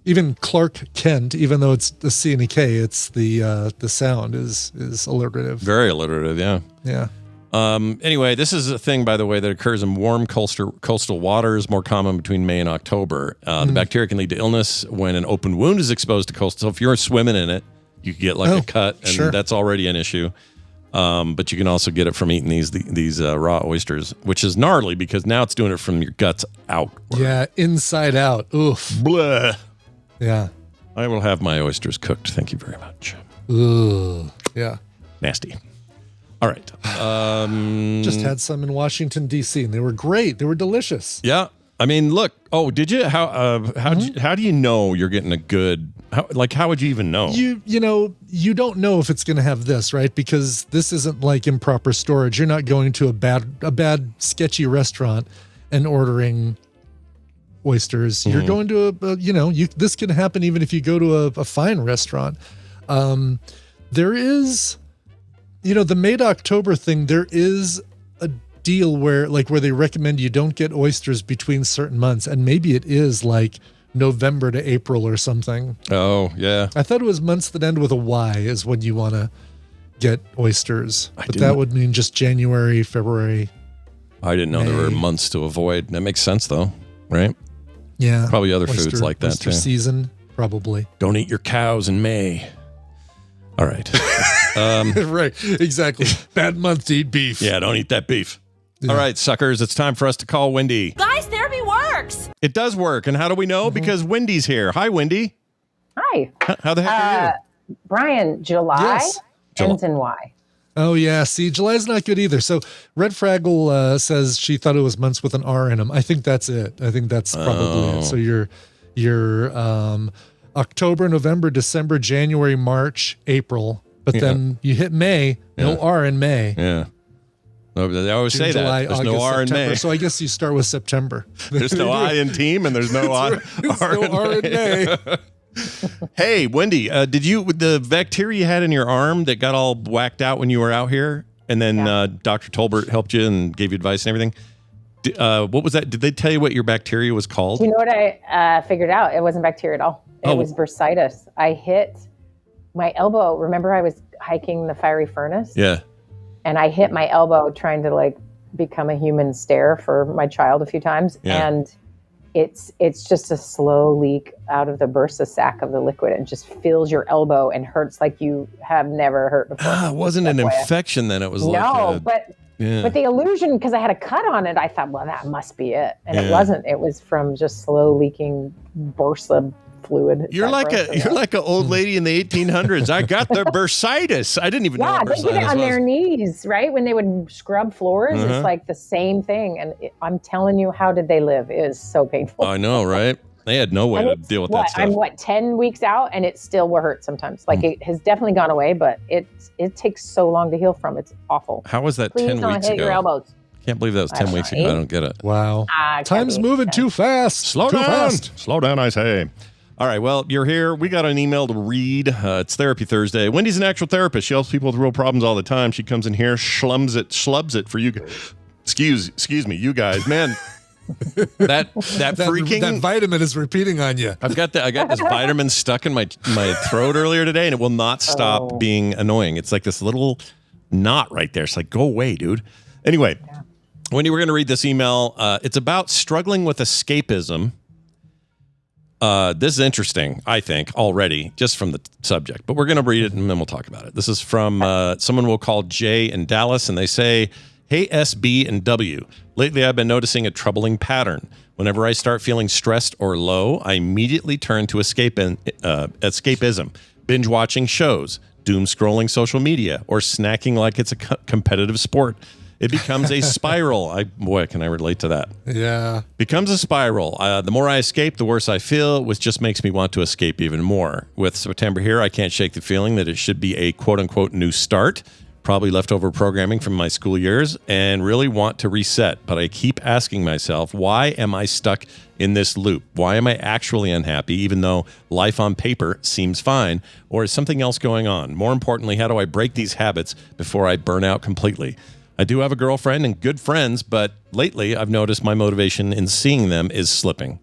even Clark Kent, even though it's the C and a K, it's the sound is alliterative. Very alliterative, yeah. Yeah. Anyway, this is a thing, by the way, that occurs in warm coastal waters, more common between May and October. The bacteria can lead to illness when an open wound is exposed to coastal. So if you're swimming in it, you can get a cut, and that's already an issue. But you can also get it from eating these raw oysters, which is gnarly because now it's doing it from your guts out. Yeah, inside out. Oof. Blah. Yeah. I will have my oysters cooked. Thank you very much. Ugh. Yeah. Nasty. All right. Just had some in Washington, D.C., and they were great. They were delicious. Yeah. I mean, look. Oh, did you? How do you know you're getting a good? How would you even know? You don't know if it's going to have this, right? Because this isn't like improper storage. You're not going to a bad sketchy restaurant and ordering oysters. You're going to this can happen even if you go to a fine restaurant. There is, the made-October thing. There is a deal where they recommend you don't get oysters between certain months, and maybe it is like November to April or something. Oh, yeah. I thought it was months that end with a Y is when you want to get oysters. But that would mean just January, February. I didn't know there were months to avoid. That makes sense, though, right? Yeah. Probably other foods like that, oyster too. Season, probably. Don't eat your cows in May. All right. Right, exactly. Bad month to eat beef. Yeah, don't eat that beef. Yeah. All right, suckers, it's time for us to call Wendy. Guys, therapy works. It does work. And how do we know? Because Wendy's here. Hi, Wendy. Hi. How the heck are you? Brian, July ends in Y. Oh, yeah. See, July's not good either. So Red Fraggle says she thought it was months with an R in them. I think that's it. I think that's probably it. So you're October, November, December, January, March, April. But then you hit May, no R in May. Yeah. No, they always June, say July, that. There's August, no R September. in May. So I guess you start with September. There's no I in team and there's no R in May. Hey, Wendy, did the bacteria you had in your arm that got all whacked out when you were out here, and then Dr. Tolbert helped you and gave you advice and everything? What was that? Did they tell you what your bacteria was called? You know what I figured out? It wasn't bacteria at all. It was bursitis. I hit my elbow. Remember, I was hiking the fiery furnace? Yeah. And I hit my elbow trying to become a human stair for my child a few times. Yeah. And it's just a slow leak out of the bursa sac of the liquid and just fills your elbow and hurts like you have never hurt before. It wasn't an infection then. It was but Yeah. But the illusion, because I had a cut on it, I thought, well, that must be it. And it wasn't. It was from just slow leaking bursa fluid. You're like an old lady in the 1800s. I got the bursitis. I didn't even know what bursitis was. Yeah, they did it on their knees, right? When they would scrub floors, it's like the same thing. And I'm telling you, how did they live? It is so painful. I know, right? They had no way to deal with that stuff. I'm 10 weeks out, and it still will hurt sometimes. Like it has definitely gone away, but it takes so long to heal from. It's awful. How was that Please 10 don't weeks hit ago? your elbows. Can't believe that was 10 weeks ago. I don't get it. Wow. Time's moving too fast. Slow down. Slow down, I say. All right, well, you're here. We got an email to read. It's Therapy Thursday. Wendy's an actual therapist. She helps people with real problems all the time. She comes in here, schlubs it for you guys. Excuse me, you guys. Man, that vitamin is repeating on you. I got this vitamin stuck in my throat earlier today, and it will not stop being annoying. It's like this little knot right there. It's like, go away, dude. Anyway, Wendy, we're going to read this email. It's about struggling with escapism. This is interesting, I think, already, just from the subject. But we're going to read it, and then we'll talk about it. This is from someone we'll call Jay in Dallas, and they say, "Hey, SB and W. Lately, I've been noticing a troubling pattern. Whenever I start feeling stressed or low, I immediately turn to escapism, binge-watching shows, doom-scrolling social media, or snacking like it's a competitive sport. It becomes a spiral." Boy, can I relate to that. Yeah. Becomes a spiral. The more I escape, the worse I feel, which just makes me want to escape even more. With September here, I can't shake the feeling that it should be a quote-unquote new start, probably leftover programming from my school years, and really want to reset. But I keep asking myself, why am I stuck in this loop? Why am I actually unhappy, even though life on paper seems fine? Or is something else going on? More importantly, how do I break these habits before I burn out completely? I do have a girlfriend and good friends, but lately I've noticed my motivation in seeing them is slipping.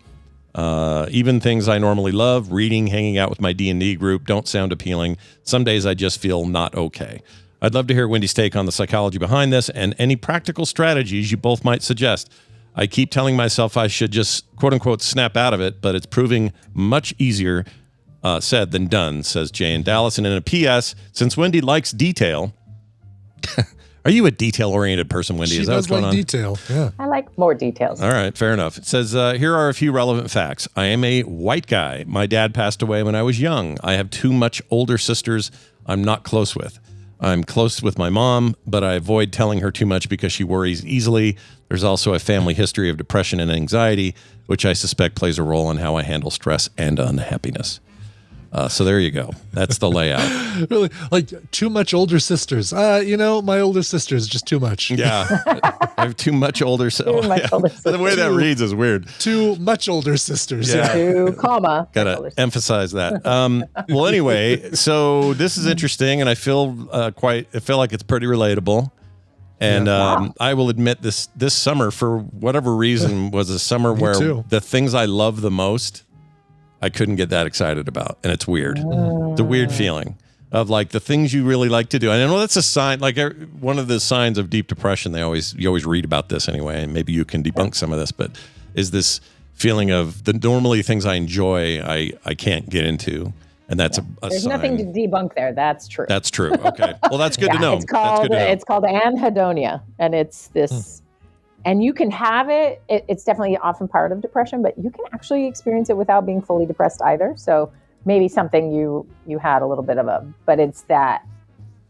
Even things I normally love, reading, hanging out with my D&D group, don't sound appealing. Some days I just feel not okay. I'd love to hear Wendy's take on the psychology behind this and any practical strategies you both might suggest. I keep telling myself I should just, quote-unquote, snap out of it, but it's proving much easier said than done, says Jay in Dallas. And in a P.S., since Wendy likes detail... Are you a detail-oriented person, Wendy? Is that what's going on? Detail, yeah. I like more details. All right, fair enough. It says, here are a few relevant facts. I am a white guy. My dad passed away when I was young. I have two much older sisters I'm not close with. I'm close with my mom, but I avoid telling her too much because she worries easily. There's also a family history of depression and anxiety, which I suspect plays a role in how I handle stress and unhappiness. So there you go. That's the layout. Really, like too much older sisters. My older sister is just too much. Yeah, I have too much older sisters. The way that reads is weird. Too much older sisters. Yeah. Too, comma. Gotta emphasize that. Well, anyway, so this is interesting, and I feel like it's pretty relatable. And I will admit this summer, for whatever reason, was a summer where the things I love the most, I couldn't get that excited about. And it's weird. It's a weird feeling of like the things you really like to do. And I know that's a sign, like one of the signs of deep depression. You always read about this anyway, and maybe you can debunk some of this, but is this feeling of the normally things I enjoy, I can't get into. And that's a There's sign. nothing to debunk there. That's true. That's true. Okay. Well, that's good to know. It's called Anhedonia, and it's this... And you can have it. It's definitely often part of depression, but you can actually experience it without being fully depressed either. So maybe something you had a little bit of but it's that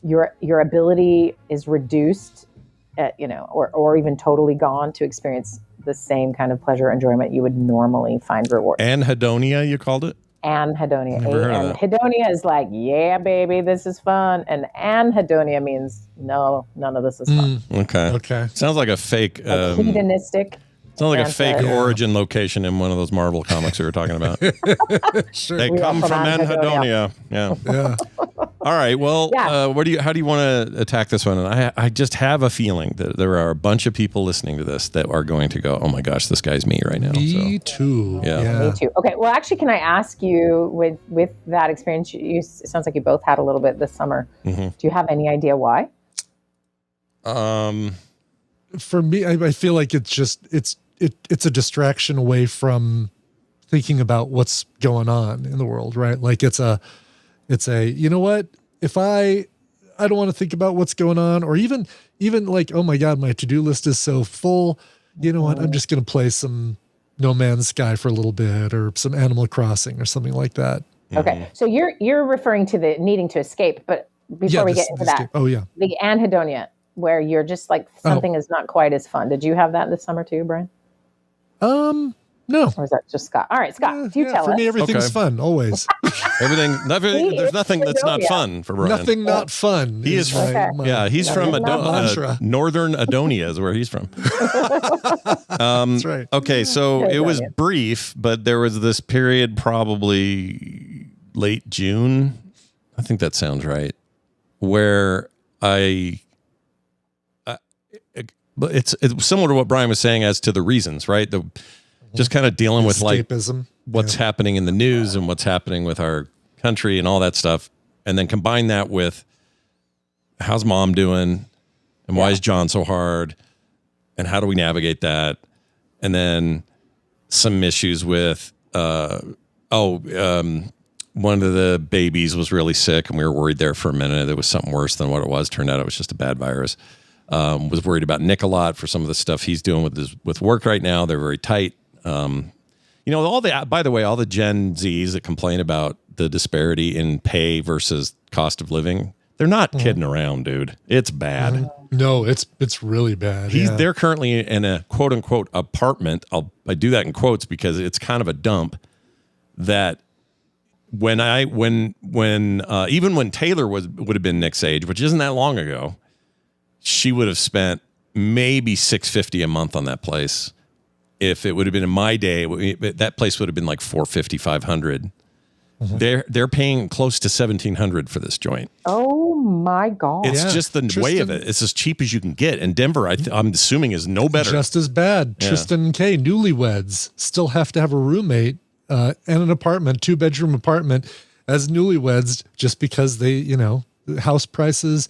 your ability is reduced, or even totally gone to experience the same kind of pleasure or enjoyment you would normally find rewarding. Anhedonia, you called it? Anhedonia. Hedonia is like, yeah, baby, this is fun. And anhedonia means no, none of this is fun. Okay. Sounds like a fake... hedonistic. Sounds like a fake origin location in one of those Marvel comics we were talking about. Sure. They come from Anhedonia. Yeah. All right. Well, how do you want to attack this one? And I just have a feeling that there are a bunch of people listening to this that are going to go, "Oh my gosh, this guy's me right now." Me too. Yeah. Me too. Okay. Well, actually, can I ask you with that experience? It sounds like you both had a little bit this summer. Mm-hmm. Do you have any idea why? For me, I feel like it's a distraction away from thinking about what's going on in the world, right? Like it's a, you know what, if I don't want to think about what's going on, or even even like, oh my God, my to-do list is so full. You know what? I'm just going to play some No Man's Sky for a little bit, or some Animal Crossing or something like that. Okay. So you're referring to the needing to escape, but before we get into that, the anhedonia, where you're just like something is not quite as fun. Did you have that this summer too, Brian? No. Or is that just Scott? All right, Scott, you tell us. For me, everything's fun, always. There's nothing that's not fun for Brian. Nothing not fun. He is he's from Northern Adonia is where he's from. That's right. Okay, so it was brief, but there was this period, probably late June, I think that sounds right, where it's similar to what Brian was saying as to the reasons, right? Just kind of dealing with escapism, like what's happening in the news and what's happening with our country and all that stuff. And then combine that with how's mom doing and why is John so hard and how do we navigate that? And then some issues with, one of the babies was really sick and we were worried there for a minute. It was something worse than what it was. Turned out it was just a bad virus. Was worried about Nick a lot for some of the stuff he's doing with work right now. They're very tight. By the way, all the Gen Zs that complain about the disparity in pay versus cost of living, they're not kidding around, dude. It's bad. No, it's really bad. They're currently in a quote unquote apartment. I do that in quotes because it's kind of a dump. That when Taylor would have been Nick's age, which isn't that long ago, she would have spent maybe $650 a month on that place. If it would have been in my day, that place would have been like $450, $500. They're paying close to $1,700 for this joint. Oh my God! It's just the way of it. It's as cheap as you can get. And Denver, I'm assuming, is no better. Just as bad. Yeah. Tristan and Kay, newlyweds, still have to have a roommate and an apartment, 2-bedroom apartment as newlyweds, just because house prices,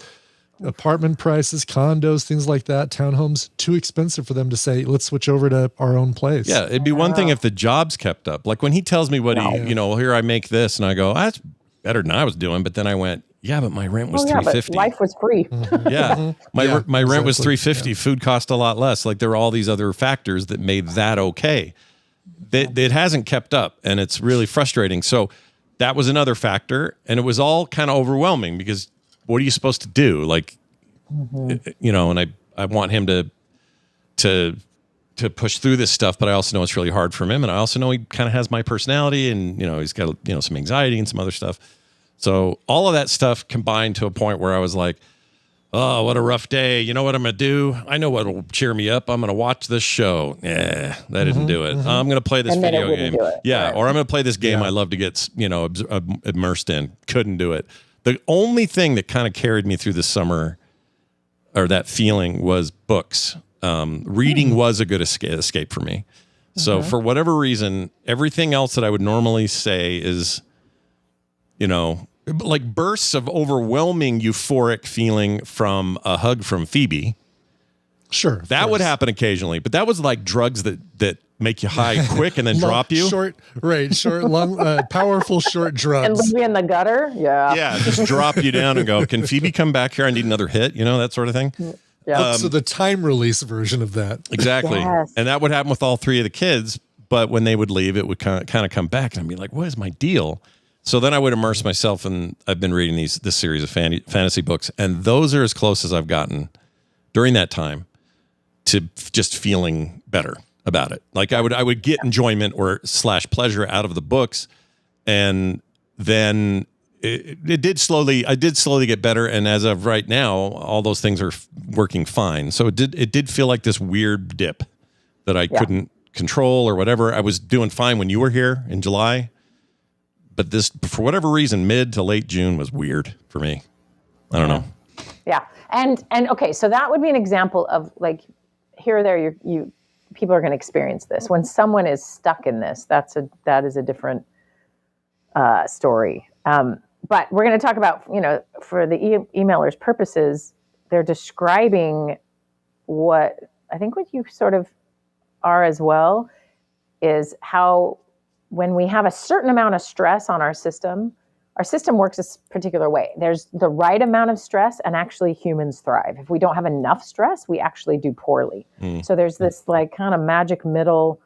apartment prices, condos, things like that, townhomes, too expensive for them to say, let's switch over to our own place. Yeah, it'd be one thing if the jobs kept up. Like when he tells me what here I make this, and I go, that's better than I was doing. But then I went, yeah, but my rent was $350. But life was free. Yeah, my rent was $350. Yeah. Food cost a lot less. Like there were all these other factors that made that okay. It hasn't kept up, and it's really frustrating. So that was another factor, and it was all kind of overwhelming because what are you supposed to do? Like, and I want him to push through this stuff, but I also know it's really hard for him. And I also know he kind of has my personality and, he's got, some anxiety and some other stuff. So all of that stuff combined to a point where I was like, oh, what a rough day. You know what I'm going to do? I know what will cheer me up. I'm going to watch this show. That didn't do it. I'm going to play this video game. Yeah. Right. Or I'm going to play this game I love to get, immersed in. Couldn't do it. The only thing that kind of carried me through the summer, or that feeling, was books. Reading was a good escape for me. So for whatever reason, everything else that I would normally say is, like bursts of overwhelming euphoric feeling from a hug from Phoebe. Sure. That would happen occasionally, but that was like drugs that make you high quick and then drop you. Powerful short drugs. And leave you in the gutter? Yeah. Yeah, just drop you down and go, can Phoebe come back here? I need another hit, that sort of thing. Yeah. So the time release version of that. Exactly. Yes. And that would happen with all three of the kids, but when they would leave, it would kind of come back and I'd be like, what is my deal? So then I would immerse myself, and I've been reading this series of fantasy books, and those are as close as I've gotten during that time to just feeling better about it. Like I would get enjoyment or / pleasure out of the books, and then I did slowly get better. And as of right now, all those things are working fine. So it did feel like this weird dip that I couldn't control or whatever. I was doing fine when you were here in July, but this, for whatever reason, mid to late June was weird for me. I don't know. Yeah. And okay, so that would be an example of like, here or there, people are going to experience this. When someone is stuck in this, that is a different story. But we're going to talk about, for the emailers' purposes, they're describing what you sort of are as well, is how when we have a certain amount of stress on our system, our system works this particular way. There's the right amount of stress, and actually humans thrive. If we don't have enough stress, we actually do poorly. So there's this like kind of magic middle.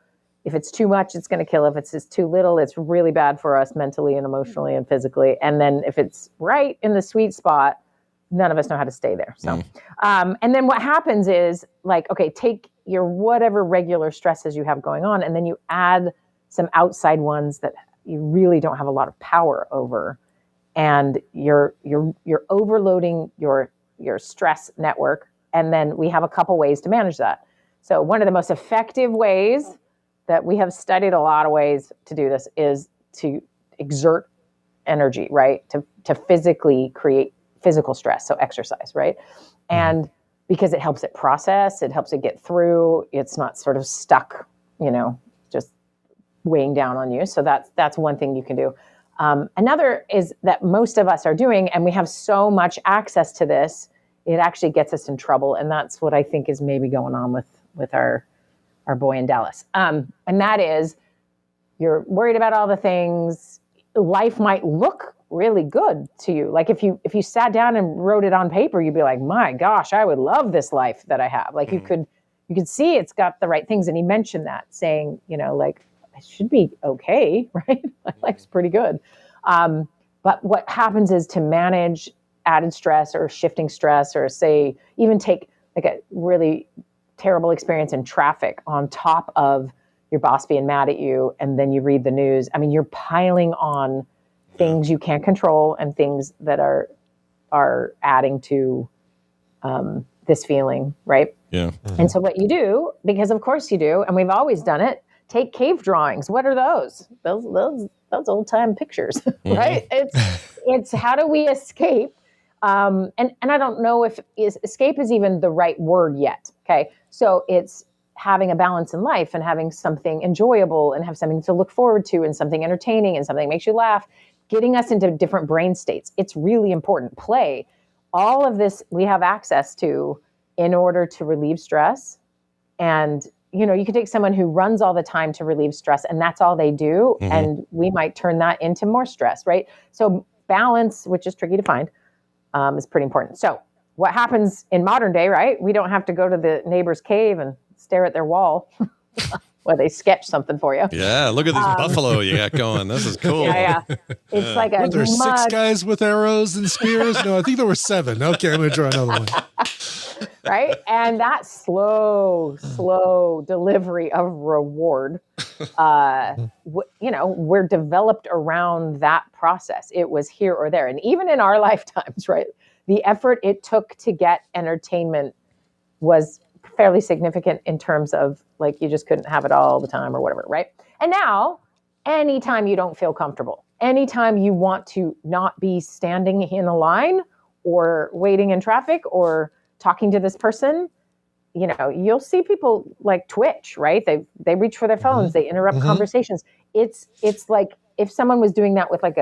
If it's too much, it's going to kill. If it's just too little, it's really bad for us mentally and emotionally and physically. And then if it's right in the sweet spot, none of us know how to stay there. So, and then what happens is like, okay, take your whatever regular stresses you have going on, and then you add some outside ones that you really don't have a lot of power over, and you're overloading your stress network. And then we have a couple ways to manage that. So one of the most effective ways that we have studied, a lot of ways to do this, is to exert energy, right? To physically create physical stress, so exercise, right? And because it helps it process, it helps it get through, it's not sort of stuck, just weighing down on you. So that's one thing you can do. Another is that most of us are doing, and we have so much access to this, it actually gets us in trouble. And that's what I think is maybe going on with our boy in Dallas. And that is, you're worried about all the things. Life might look really good to you. Like if you sat down and wrote it on paper, you'd be like, my gosh, I would love this life that I have. Like you could see it's got the right things. And he mentioned that, saying, like, it should be okay, right? My life's pretty good. But what happens is, to manage added stress or shifting stress, or say, even take like a really terrible experience in traffic on top of your boss being mad at you, and then you read the news. I mean, you're piling on things you can't control and things that are adding to this feeling, right? Yeah. And so what you do, because of course you do, and we've always done it, take cave drawings. What are those? Those old time pictures, right? It's how do we escape? And I don't know if escape is even the right word yet. Okay. So it's having a balance in life, and having something enjoyable, and have something to look forward to, and something entertaining, and something that makes you laugh, getting us into different brain states. It's really important. Play. All of this we have access to in order to relieve stress. And, you could take someone who runs all the time to relieve stress, and that's all they do. And we might turn that into more stress, right? So balance, which is tricky to find, is pretty important. So what happens in modern day, right? We don't have to go to the neighbor's cave and stare at their wall while they sketch something for you. Yeah, look at these buffalo you got going. This is cool. Yeah. It's like Were there 6 guys with arrows and spears? No, I think there were 7. Okay, I'm going to draw another one. Right? And that slow delivery of reward, we're developed around that process. It was here or there. And even in our lifetimes, right, the effort it took to get entertainment was fairly significant in terms of, like, you just couldn't have it all the time or whatever, right? And now, anytime you don't feel comfortable, anytime you want to not be standing in a line or waiting in traffic or talking to this person, you'll see people like twitch, right? They reach for their phones, they interrupt conversations. It's like if someone was doing that with like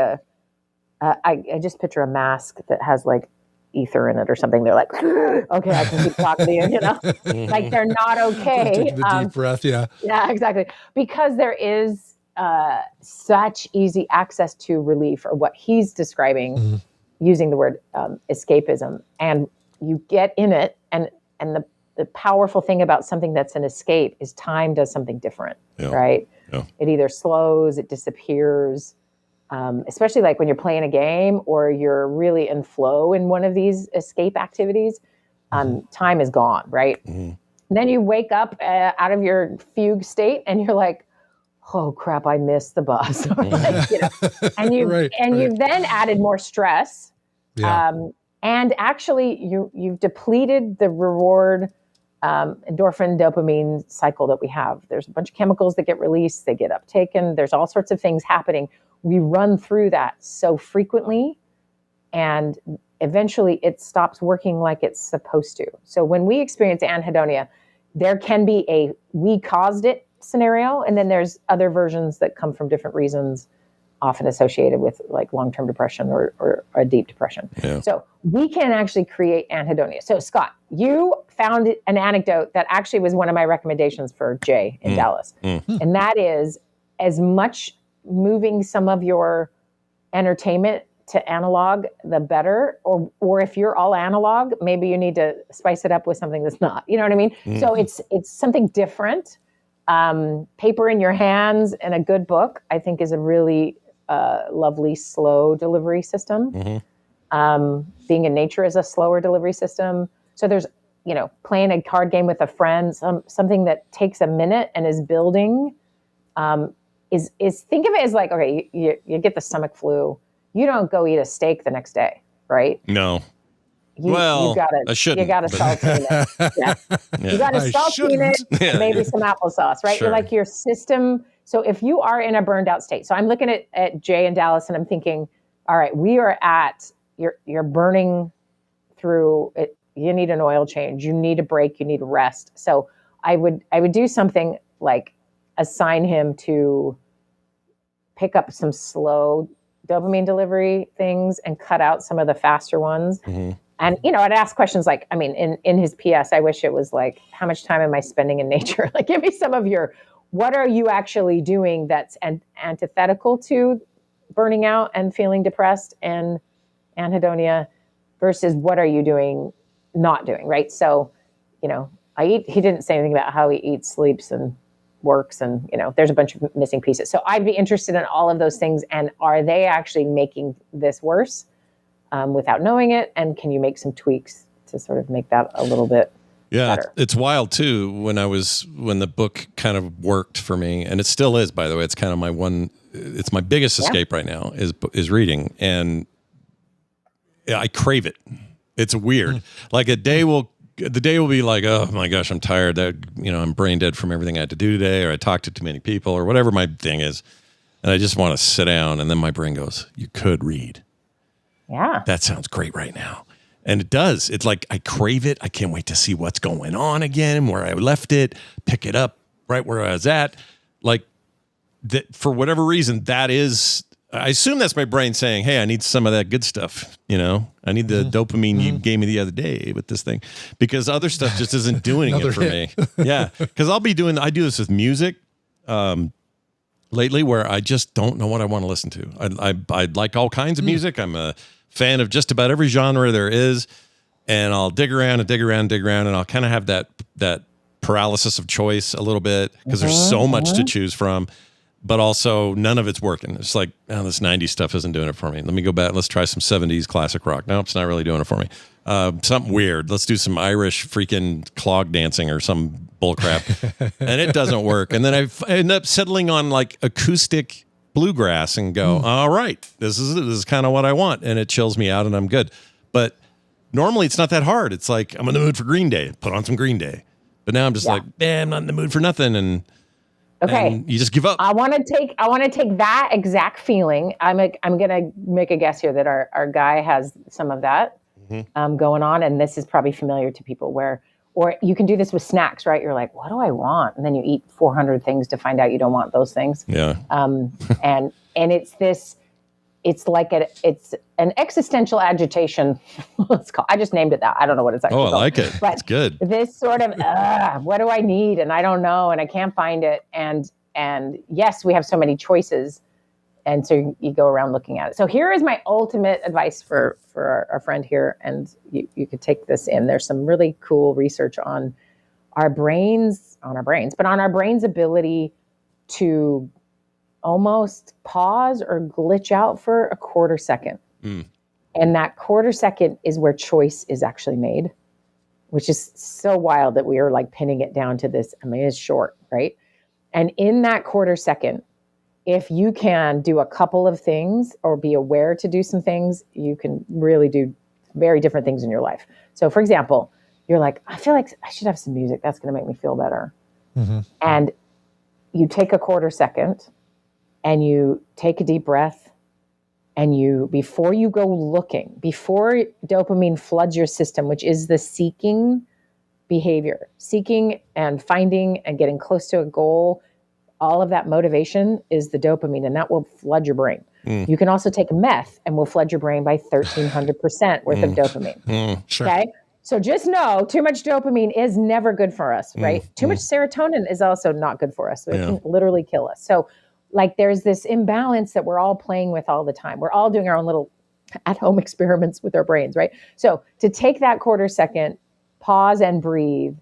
I just picture a mask that has like ether in it or something. They're like, okay, I can keep talking to you, like they're not okay. Take the deep breath, yeah. Yeah, exactly. Because there is such easy access to relief, or what he's describing, using the word escapism, and you get in it, and the powerful thing about something that's an escape is time does something different, right? Yeah. It either slows, it disappears, especially like when you're playing a game or you're really in flow in one of these escape activities, time is gone, right? And then you wake up out of your fugue state and you're like, oh crap, I missed the bus. And you've then added more stress. Yeah. And actually, you've depleted the reward, endorphin, dopamine cycle that we have. There's a bunch of chemicals that get released, they get uptaken. There's all sorts of things happening. We run through that so frequently, and eventually it stops working like it's supposed to. So when we experience anhedonia, there can be a we caused it scenario, and then there's other versions that come from different reasons, often associated with like long-term depression or a deep depression. Yeah. So we can actually create anhedonia. So Scott, you found an anecdote that actually was one of my recommendations for Jay in Dallas. And that is, as much moving some of your entertainment to analog, the better. Or if you're all analog, maybe you need to spice it up with something that's not. You know what I mean? So it's something different. Paper in your hands and a good book, I think, is a really lovely slow delivery system. Being in nature is a slower delivery system. So there's, playing a card game with a friend, something that takes a minute and is building. Is think of it as like, okay, you get the stomach flu. You don't go eat a steak the next day, right? No. You gotta, I shouldn't. You got to saltine it. Yeah. You got to saltine it. Yeah. Maybe some applesauce, right? Sure. You're like your system. So if you are in a burned out state, so I'm looking at Jay in Dallas and I'm thinking, all right, we are at, you're burning through it. You need an oil change. You need a break. You need rest. So I would do something like assign him to pick up some slow dopamine delivery things and cut out some of the faster ones. And, I'd ask questions like, in his PS, I wish it was like, how much time am I spending in nature? Like, give me some of what are you actually doing that's antithetical to burning out and feeling depressed and anhedonia versus what are you doing, not doing, right? So, he didn't say anything about how he eats, sleeps, and works, and there's a bunch of missing pieces. So I'd be interested in all of those things, and are they actually making this worse without knowing it, and can you make some tweaks to sort of make that a little bit better? It's wild too when the book kind of worked for me, and it still is, by the way. It's kind of it's my biggest escape right now is reading, and I crave it. It's weird. Like the day will be like, oh my gosh, I'm tired. That I'm brain dead from everything I had to do today, or I talked to too many people, or whatever my thing is, and I just want to sit down. And then my brain goes, "You could read. Yeah, that sounds great right now." And it does. It's like I crave it. I can't wait to see what's going on again, where I left it, pick it up right where I was at. Like that, for whatever reason, that is. I assume that's my brain saying, "Hey, I need some of that good stuff." I need the dopamine you gave me the other day with this thing, because other stuff just isn't doing it for me. Yeah, because I do this with music lately, where I just don't know what I want to listen to. I like all kinds of music. I'm a fan of just about every genre there is, and I'll dig around, and I'll kind of have that paralysis of choice a little bit because there's so much to choose from. But also none of it's working. It's like, this 90s stuff isn't doing it for me. Let me go back. Let's try some 70s classic rock. No, it's not really doing it for me. Something weird. Let's do some Irish freaking clog dancing or some bullcrap. And it doesn't work. And then I end up settling on like acoustic bluegrass and go, all right, this is kind of what I want. And it chills me out and I'm good. But normally it's not that hard. It's like, I'm in the mood for Green Day. Put on some Green Day. But now I'm just like, I'm not in the mood for nothing. And you just give up. I want to take that exact feeling. I'm going to make a guess here that our guy has some of that going on. And this is probably familiar to people or you can do this with snacks, right? You're like, what do I want? And then you eat 400 things to find out you don't want those things. Yeah. And it's like it's an existential agitation. I just named it that. I don't know what it's actually called. I like it. But it's good. This sort of, what do I need? And I don't know, and I can't find it. And yes, we have so many choices. And so you go around looking at it. So here is my ultimate advice for our friend here. And you could take this in. There's some really cool research on our brains, but on our brain's ability to almost pause or glitch out for a quarter second. And that quarter second is where choice is actually made, which is so wild that we are like pinning it down to this. It's short, right? And in that quarter second, if you can do a couple of things or be aware to do some things, you can really do very different things in your life. So for example, you're like, I feel like I should have some music. That's going to make me feel better. And you take a quarter second and you take a deep breath, and before you go looking, before dopamine floods your system, which is the seeking behavior, seeking and finding and getting close to a goal, all of that motivation is the dopamine, and that will flood your brain. You can also take meth and will flood your brain by 1,300% worth of dopamine. Sure. Okay? So just know too much dopamine is never good for us, right? Too much serotonin is also not good for us. So it can literally kill us. So like there's this imbalance that we're all playing with all the time. We're all doing our own little at-home experiments with our brains, right? So to take that quarter second, pause and breathe,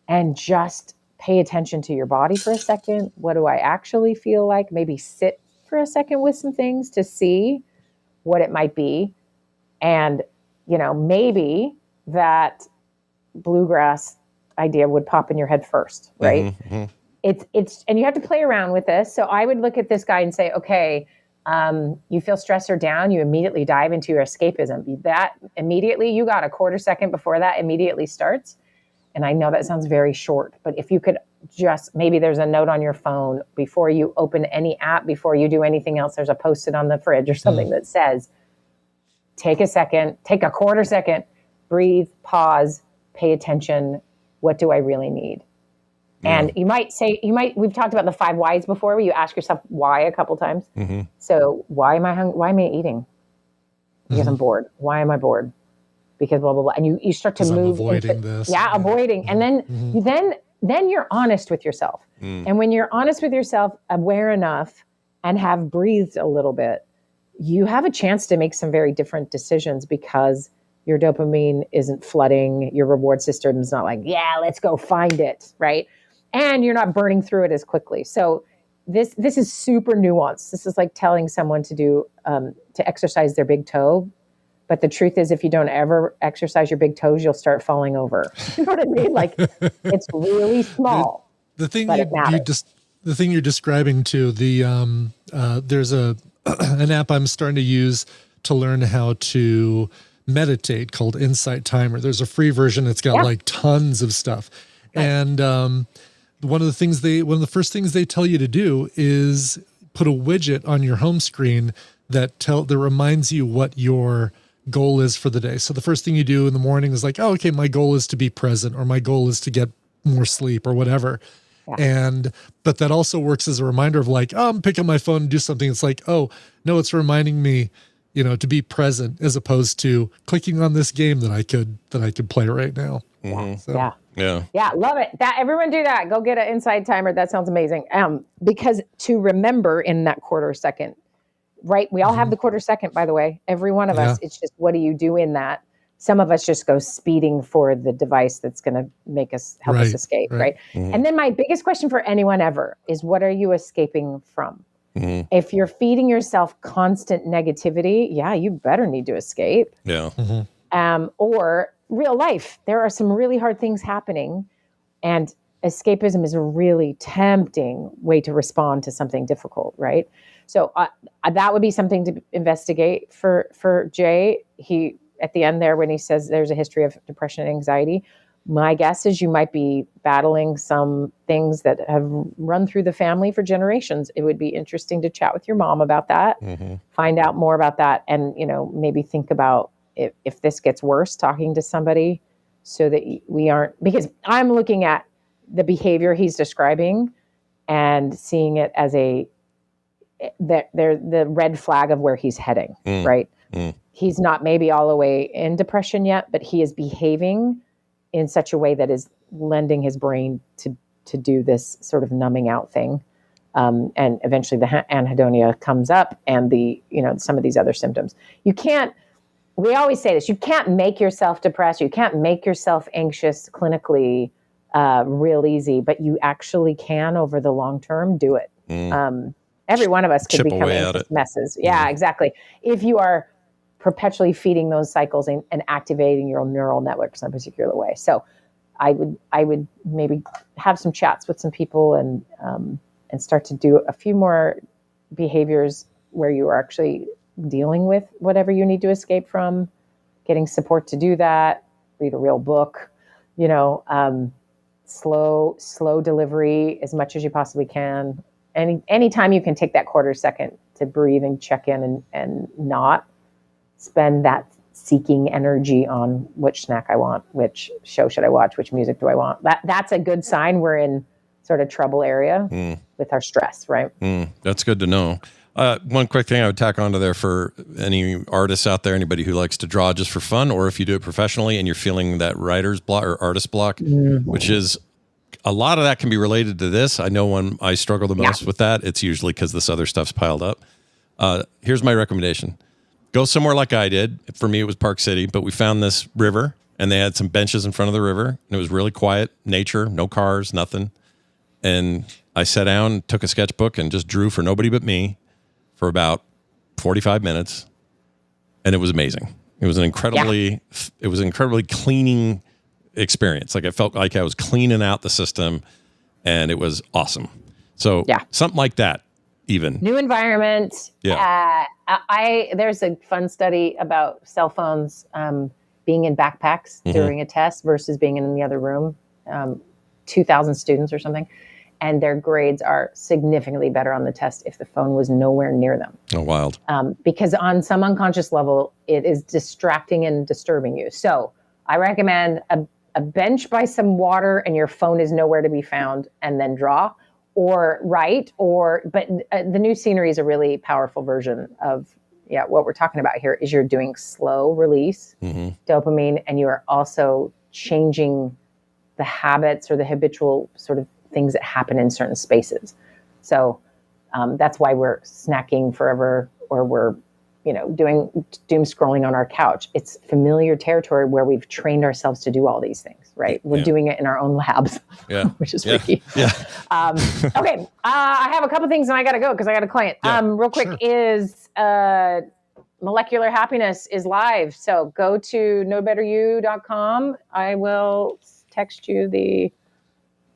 and just pay attention to your body for a second. What do I actually feel like? Maybe sit for a second with some things to see what it might be. And, maybe that bluegrass idea would pop in your head first, right? Mm-hmm. It's, and you have to play around with this. So I would look at this guy and say, okay, you feel stressed or down, you immediately dive into your escapism. That immediately, you got a quarter second before that immediately starts. And I know that sounds very short, but if you could just, maybe there's a note on your phone before you open any app, before you do anything else, there's a Post-it on the fridge or something that says, take a quarter second, breathe, pause, pay attention. What do I really need? Yeah. And we've talked about the 5 whys before, where you ask yourself why a couple times. Mm-hmm. So why am I hungry? Why am I eating? Because I'm bored. Why am I bored? Because blah, blah, blah. And you start to move. Avoiding this. Yeah, avoiding. And then you're honest with yourself. And when you're honest with yourself, aware enough, and have breathed a little bit, you have a chance to make some very different decisions, because your dopamine isn't flooding. Your reward system is not like, yeah, let's go find it, right? And you're not burning through it as quickly. So this is super nuanced. This is like telling someone to do to exercise their big toe. But the truth is, if you don't ever exercise your big toes, you'll start falling over. You know what I mean? Like, it's really small. The thing the thing you're describing too, there's an app I'm starting to use to learn how to meditate called Insight Timer. There's a free version. It's got like tons of stuff. Right. And one of the first things they tell you to do is put a widget on your home screen that reminds you what your goal is for the day. So the first thing you do in the morning is like, oh, okay, my goal is to be present, or my goal is to get more sleep, or whatever. Yeah. But that also works as a reminder of like, oh, I'm picking up my phone and do something. It's like, oh no, it's reminding me, to be present, as opposed to clicking on this game that I could play right now. Mm-hmm. So. Yeah, love it. That everyone do that. Go get an Insight Timer. That sounds amazing. Because to remember in that quarter second, right? We all have the quarter second, by the way. Every one of us. It's just, what do you do in that? Some of us just go speeding for the device that's going to make us help us escape, right? Mm-hmm. And then my biggest question for anyone ever is, what are you escaping from? Mm-hmm. If you're feeding yourself constant negativity, you better need to escape. Yeah. Mm-hmm. Or real life. There are some really hard things happening, and escapism is a really tempting way to respond to something difficult, right? So that would be something to investigate for Jay. He, at the end there, when he says there's a history of depression and anxiety, my guess is you might be battling some things that have run through the family for generations. It would be interesting to chat with your mom about that, find out more about that, and maybe think about if this gets worse, talking to somebody, so that we aren't, because I'm looking at the behavior he's describing and seeing it as the red flag of where he's heading, right? He's not maybe all the way in depression yet, but he is behaving in such a way that is lending his brain to do this sort of numbing out thing. And eventually the anhedonia comes up, and some of these other symptoms. We always say this, you can't make yourself depressed. You can't make yourself anxious clinically real easy, but you actually can, over the long term, do it. Every one of us could become anxious messes. Yeah, exactly. If you are perpetually feeding those cycles and activating your neural networks in a particular way. So I would maybe have some chats with some people and start to do a few more behaviors where you are actually dealing with whatever you need to escape from, getting support to do that, read a real book, slow delivery as much as you possibly can. Anytime you can take that quarter second to breathe and check in and not spend that seeking energy on which snack I want, which show should I watch, which music do I want. That's a good sign we're in sort of trouble area with our stress, right? That's good to know. One quick thing I would tack onto there for any artists out there, anybody who likes to draw just for fun, or if you do it professionally and you're feeling that writer's block or artist block, which is a lot of that can be related to this. I know when I struggle the most with that, it's usually because this other stuff's piled up. Here's my recommendation. go somewhere like I did. For me, it was Park City, but we found this river, and they had some benches in front of the river, and it was really quiet, nature, no cars, nothing. And I sat down, took a sketchbook, and just drew for nobody but me for about 45 minutes, and it was amazing. It was an incredibly cleaning experience. Like I felt like I was cleaning out the system, and it was awesome. So something like that, even new environment. Yeah. There's a fun study about cell phones being in backpacks during a test versus being in the other room. 2,000 students or something, and their grades are significantly better on the test if the phone was nowhere near them. Oh, wild. Because on some unconscious level, it is distracting and disturbing you. So I recommend a bench by some water and your phone is nowhere to be found, and then draw or write but the new scenery is a really powerful version of what we're talking about here. Is you're doing slow release dopamine, and you are also changing the habits or the habitual sort of things that happen in certain spaces. So that's why we're snacking forever, or we're doing doom scrolling on our couch. It's familiar territory where we've trained ourselves to do all these things, right? We're doing it in our own labs, which is freaky. Yeah. Okay. I have a couple things and I got to go because I got a client. Real quick is Molecular Happiness is live. So go to knowbetteryou.com. I will text you the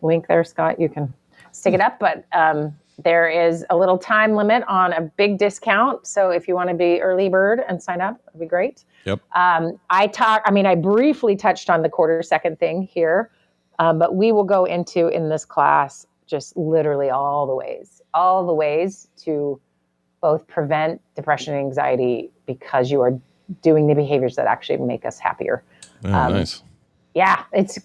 link there, Scott. You can stick it up, but there is a little time limit on a big discount. So if you want to be early bird and sign up, that'd be great. Yep. I briefly touched on the quarter second thing here, but we will go into in this class just literally all the ways to both prevent depression and anxiety because you are doing the behaviors that actually make us happier. Oh, nice. Yeah, it's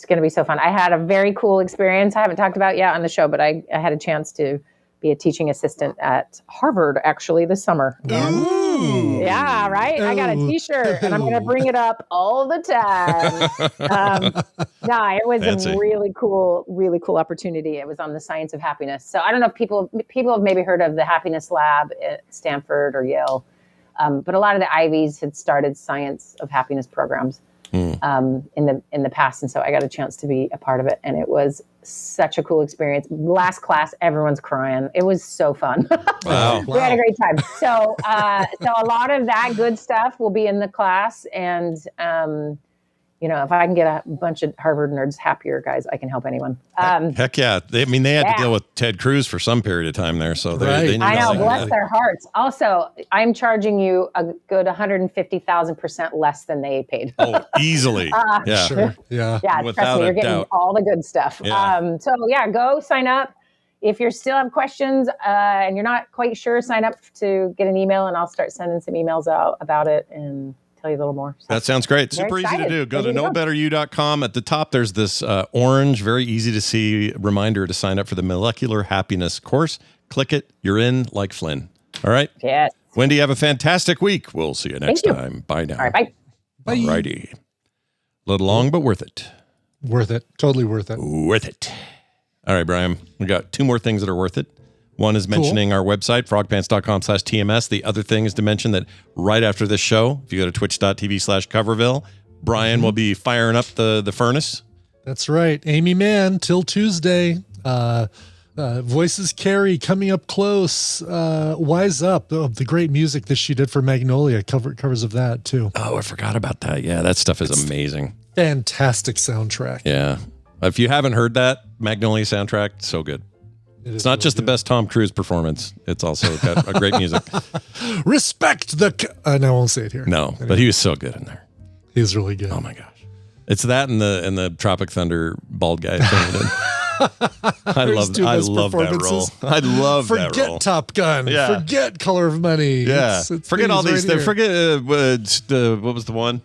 going to be so fun. I had a very cool experience I haven't talked about yet on the show, but I had a chance to be a teaching assistant at Harvard actually this summer. Yeah, right? I got a t-shirt and I'm going to bring it up all the time. It was Fancy. A really cool opportunity. It was on the science of happiness. So I don't know if people have maybe heard of the Happiness Lab at Stanford or Yale, but a lot of the Ivies had started science of happiness programs in the past, and so I got a chance to be a part of it, and it was such a cool experience. Last class, everyone's crying. It was so fun. Wow. We had a great time. So a lot of that good stuff will be in the class, and if I can get a bunch of Harvard nerds happier, guys, I can help anyone. Heck yeah. They had to deal with Ted Cruz for some period of time there. So they I know, bless their hearts. Also, I'm charging you a good 150,000% less than they paid. Oh, easily. Yeah. Sure. Yeah. Yeah, trust me, you're getting all the good stuff. Yeah. Go sign up. If you still have questions and you're not quite sure, sign up to get an email, and I'll start sending some emails out about it and tell you a little more. So, that sounds great. Super easy to do. Go to knowbetteryou.com. At the top, there's this orange, very easy to see reminder to sign up for the Molecular Happiness course. Click it. You're in like Flynn. All right? Yes. Wendy, have a fantastic week. We'll see you next time. Bye now. All right, bye. Bye. All righty. A little long, but worth it. Worth it. Totally worth it. Worth it. All right, Brian. We got two more things that are worth it. One is mentioning our website, frogpants.com/TMS. The other thing is to mention that right after this show, if you go to twitch.tv/Coverville, Brian will be firing up the furnace. That's right. Amy Mann till Tuesday. Voices Carry coming up close. Wise Up, the great music that she did for Magnolia, covers of that too. Oh, I forgot about that. Yeah, that stuff is amazing. Fantastic soundtrack. Yeah. If you haven't heard that Magnolia soundtrack, so good. It's not just the best Tom Cruise performance. It's also got a great music. Respect the... no, I won't say it here. No, but he was so good in there. He's really good. Oh my gosh. It's that and the Tropic Thunder bald guy thing. I love that role. I love that role. Forget Top Gun. Yeah. Forget Color of Money. Yeah. Forget all these. Forget what was the one?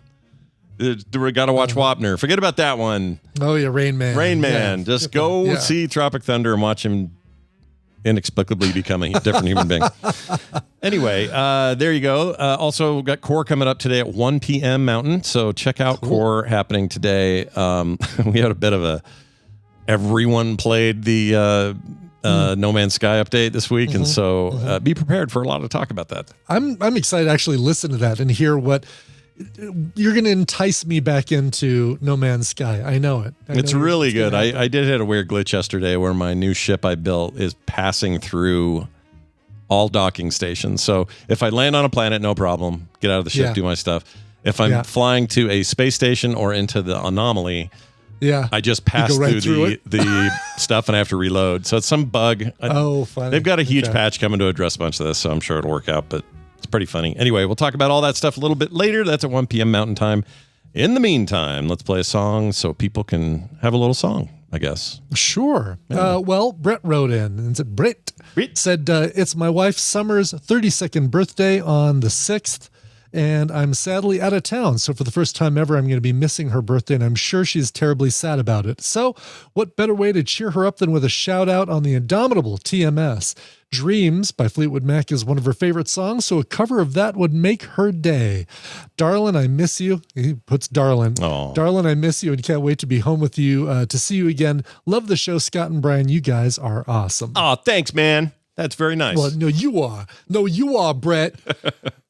We got to watch Wapner. Forget about that one. Oh yeah, Rain Man. Rain Man. Yeah. Just go see Tropic Thunder and watch him inexplicably become a different human being. Anyway, there you go. Also got Core coming up today at 1 p.m. Mountain. So check out Core happening today. We had a bit of everyone played the No Man's Sky update this week, and so be prepared for a lot of talk about that. I'm excited to actually listen to that and hear what you're going to entice me back into No Man's Sky. I know it. It's really good. I did hit a weird glitch yesterday where my new ship I built is passing through all docking stations. So if I land on a planet, no problem. Get out of the ship, do my stuff. If I'm flying to a space station or into the anomaly, I just pass through the stuff and I have to reload. So it's some bug. Funny. They've got a huge patch coming to address a bunch of this, so I'm sure it'll work out, but it's pretty funny. Anyway, we'll talk about all that stuff a little bit later. That's at 1 p.m. Mountain Time. In the meantime, let's play a song so people can have a little song, I guess. Sure. Yeah. Well, Brett wrote in and said, Brett said, it's my wife's Summer's 32nd birthday on the 6th. And I'm sadly out of town. So for the first time ever, I'm going to be missing her birthday, and I'm sure she's terribly sad about it. So what better way to cheer her up than with a shout out on the indomitable TMS? Dreams by Fleetwood Mac is one of her favorite songs, so a cover of that would make her day. Darlin', I miss you. He puts Darlin'. Aww. Darlin', I miss you and can't wait to be home with you, to see you again. Love the show, Scott and Brian. You guys are awesome. Oh, thanks, man. That's very nice. Well, no, you are. No, you are, Brett.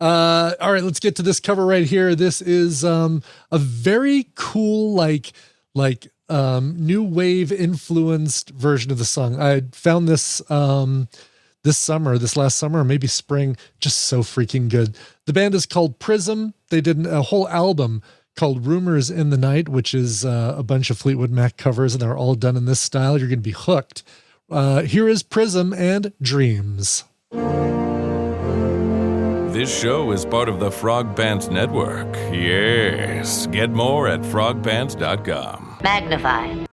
All right, let's get to this cover right here. This is a very cool, like new wave influenced version of the song. I found this this last summer, or maybe spring, just so freaking good. The band is called Prism. They did a whole album called Rumors in the Night, which is a bunch of Fleetwood Mac covers, and they're all done in this style. You're going to be hooked. Here is Prism and Dreams. This show is part of the Frog Pants Network. Yes. Get more at frogpants.com. Magnify.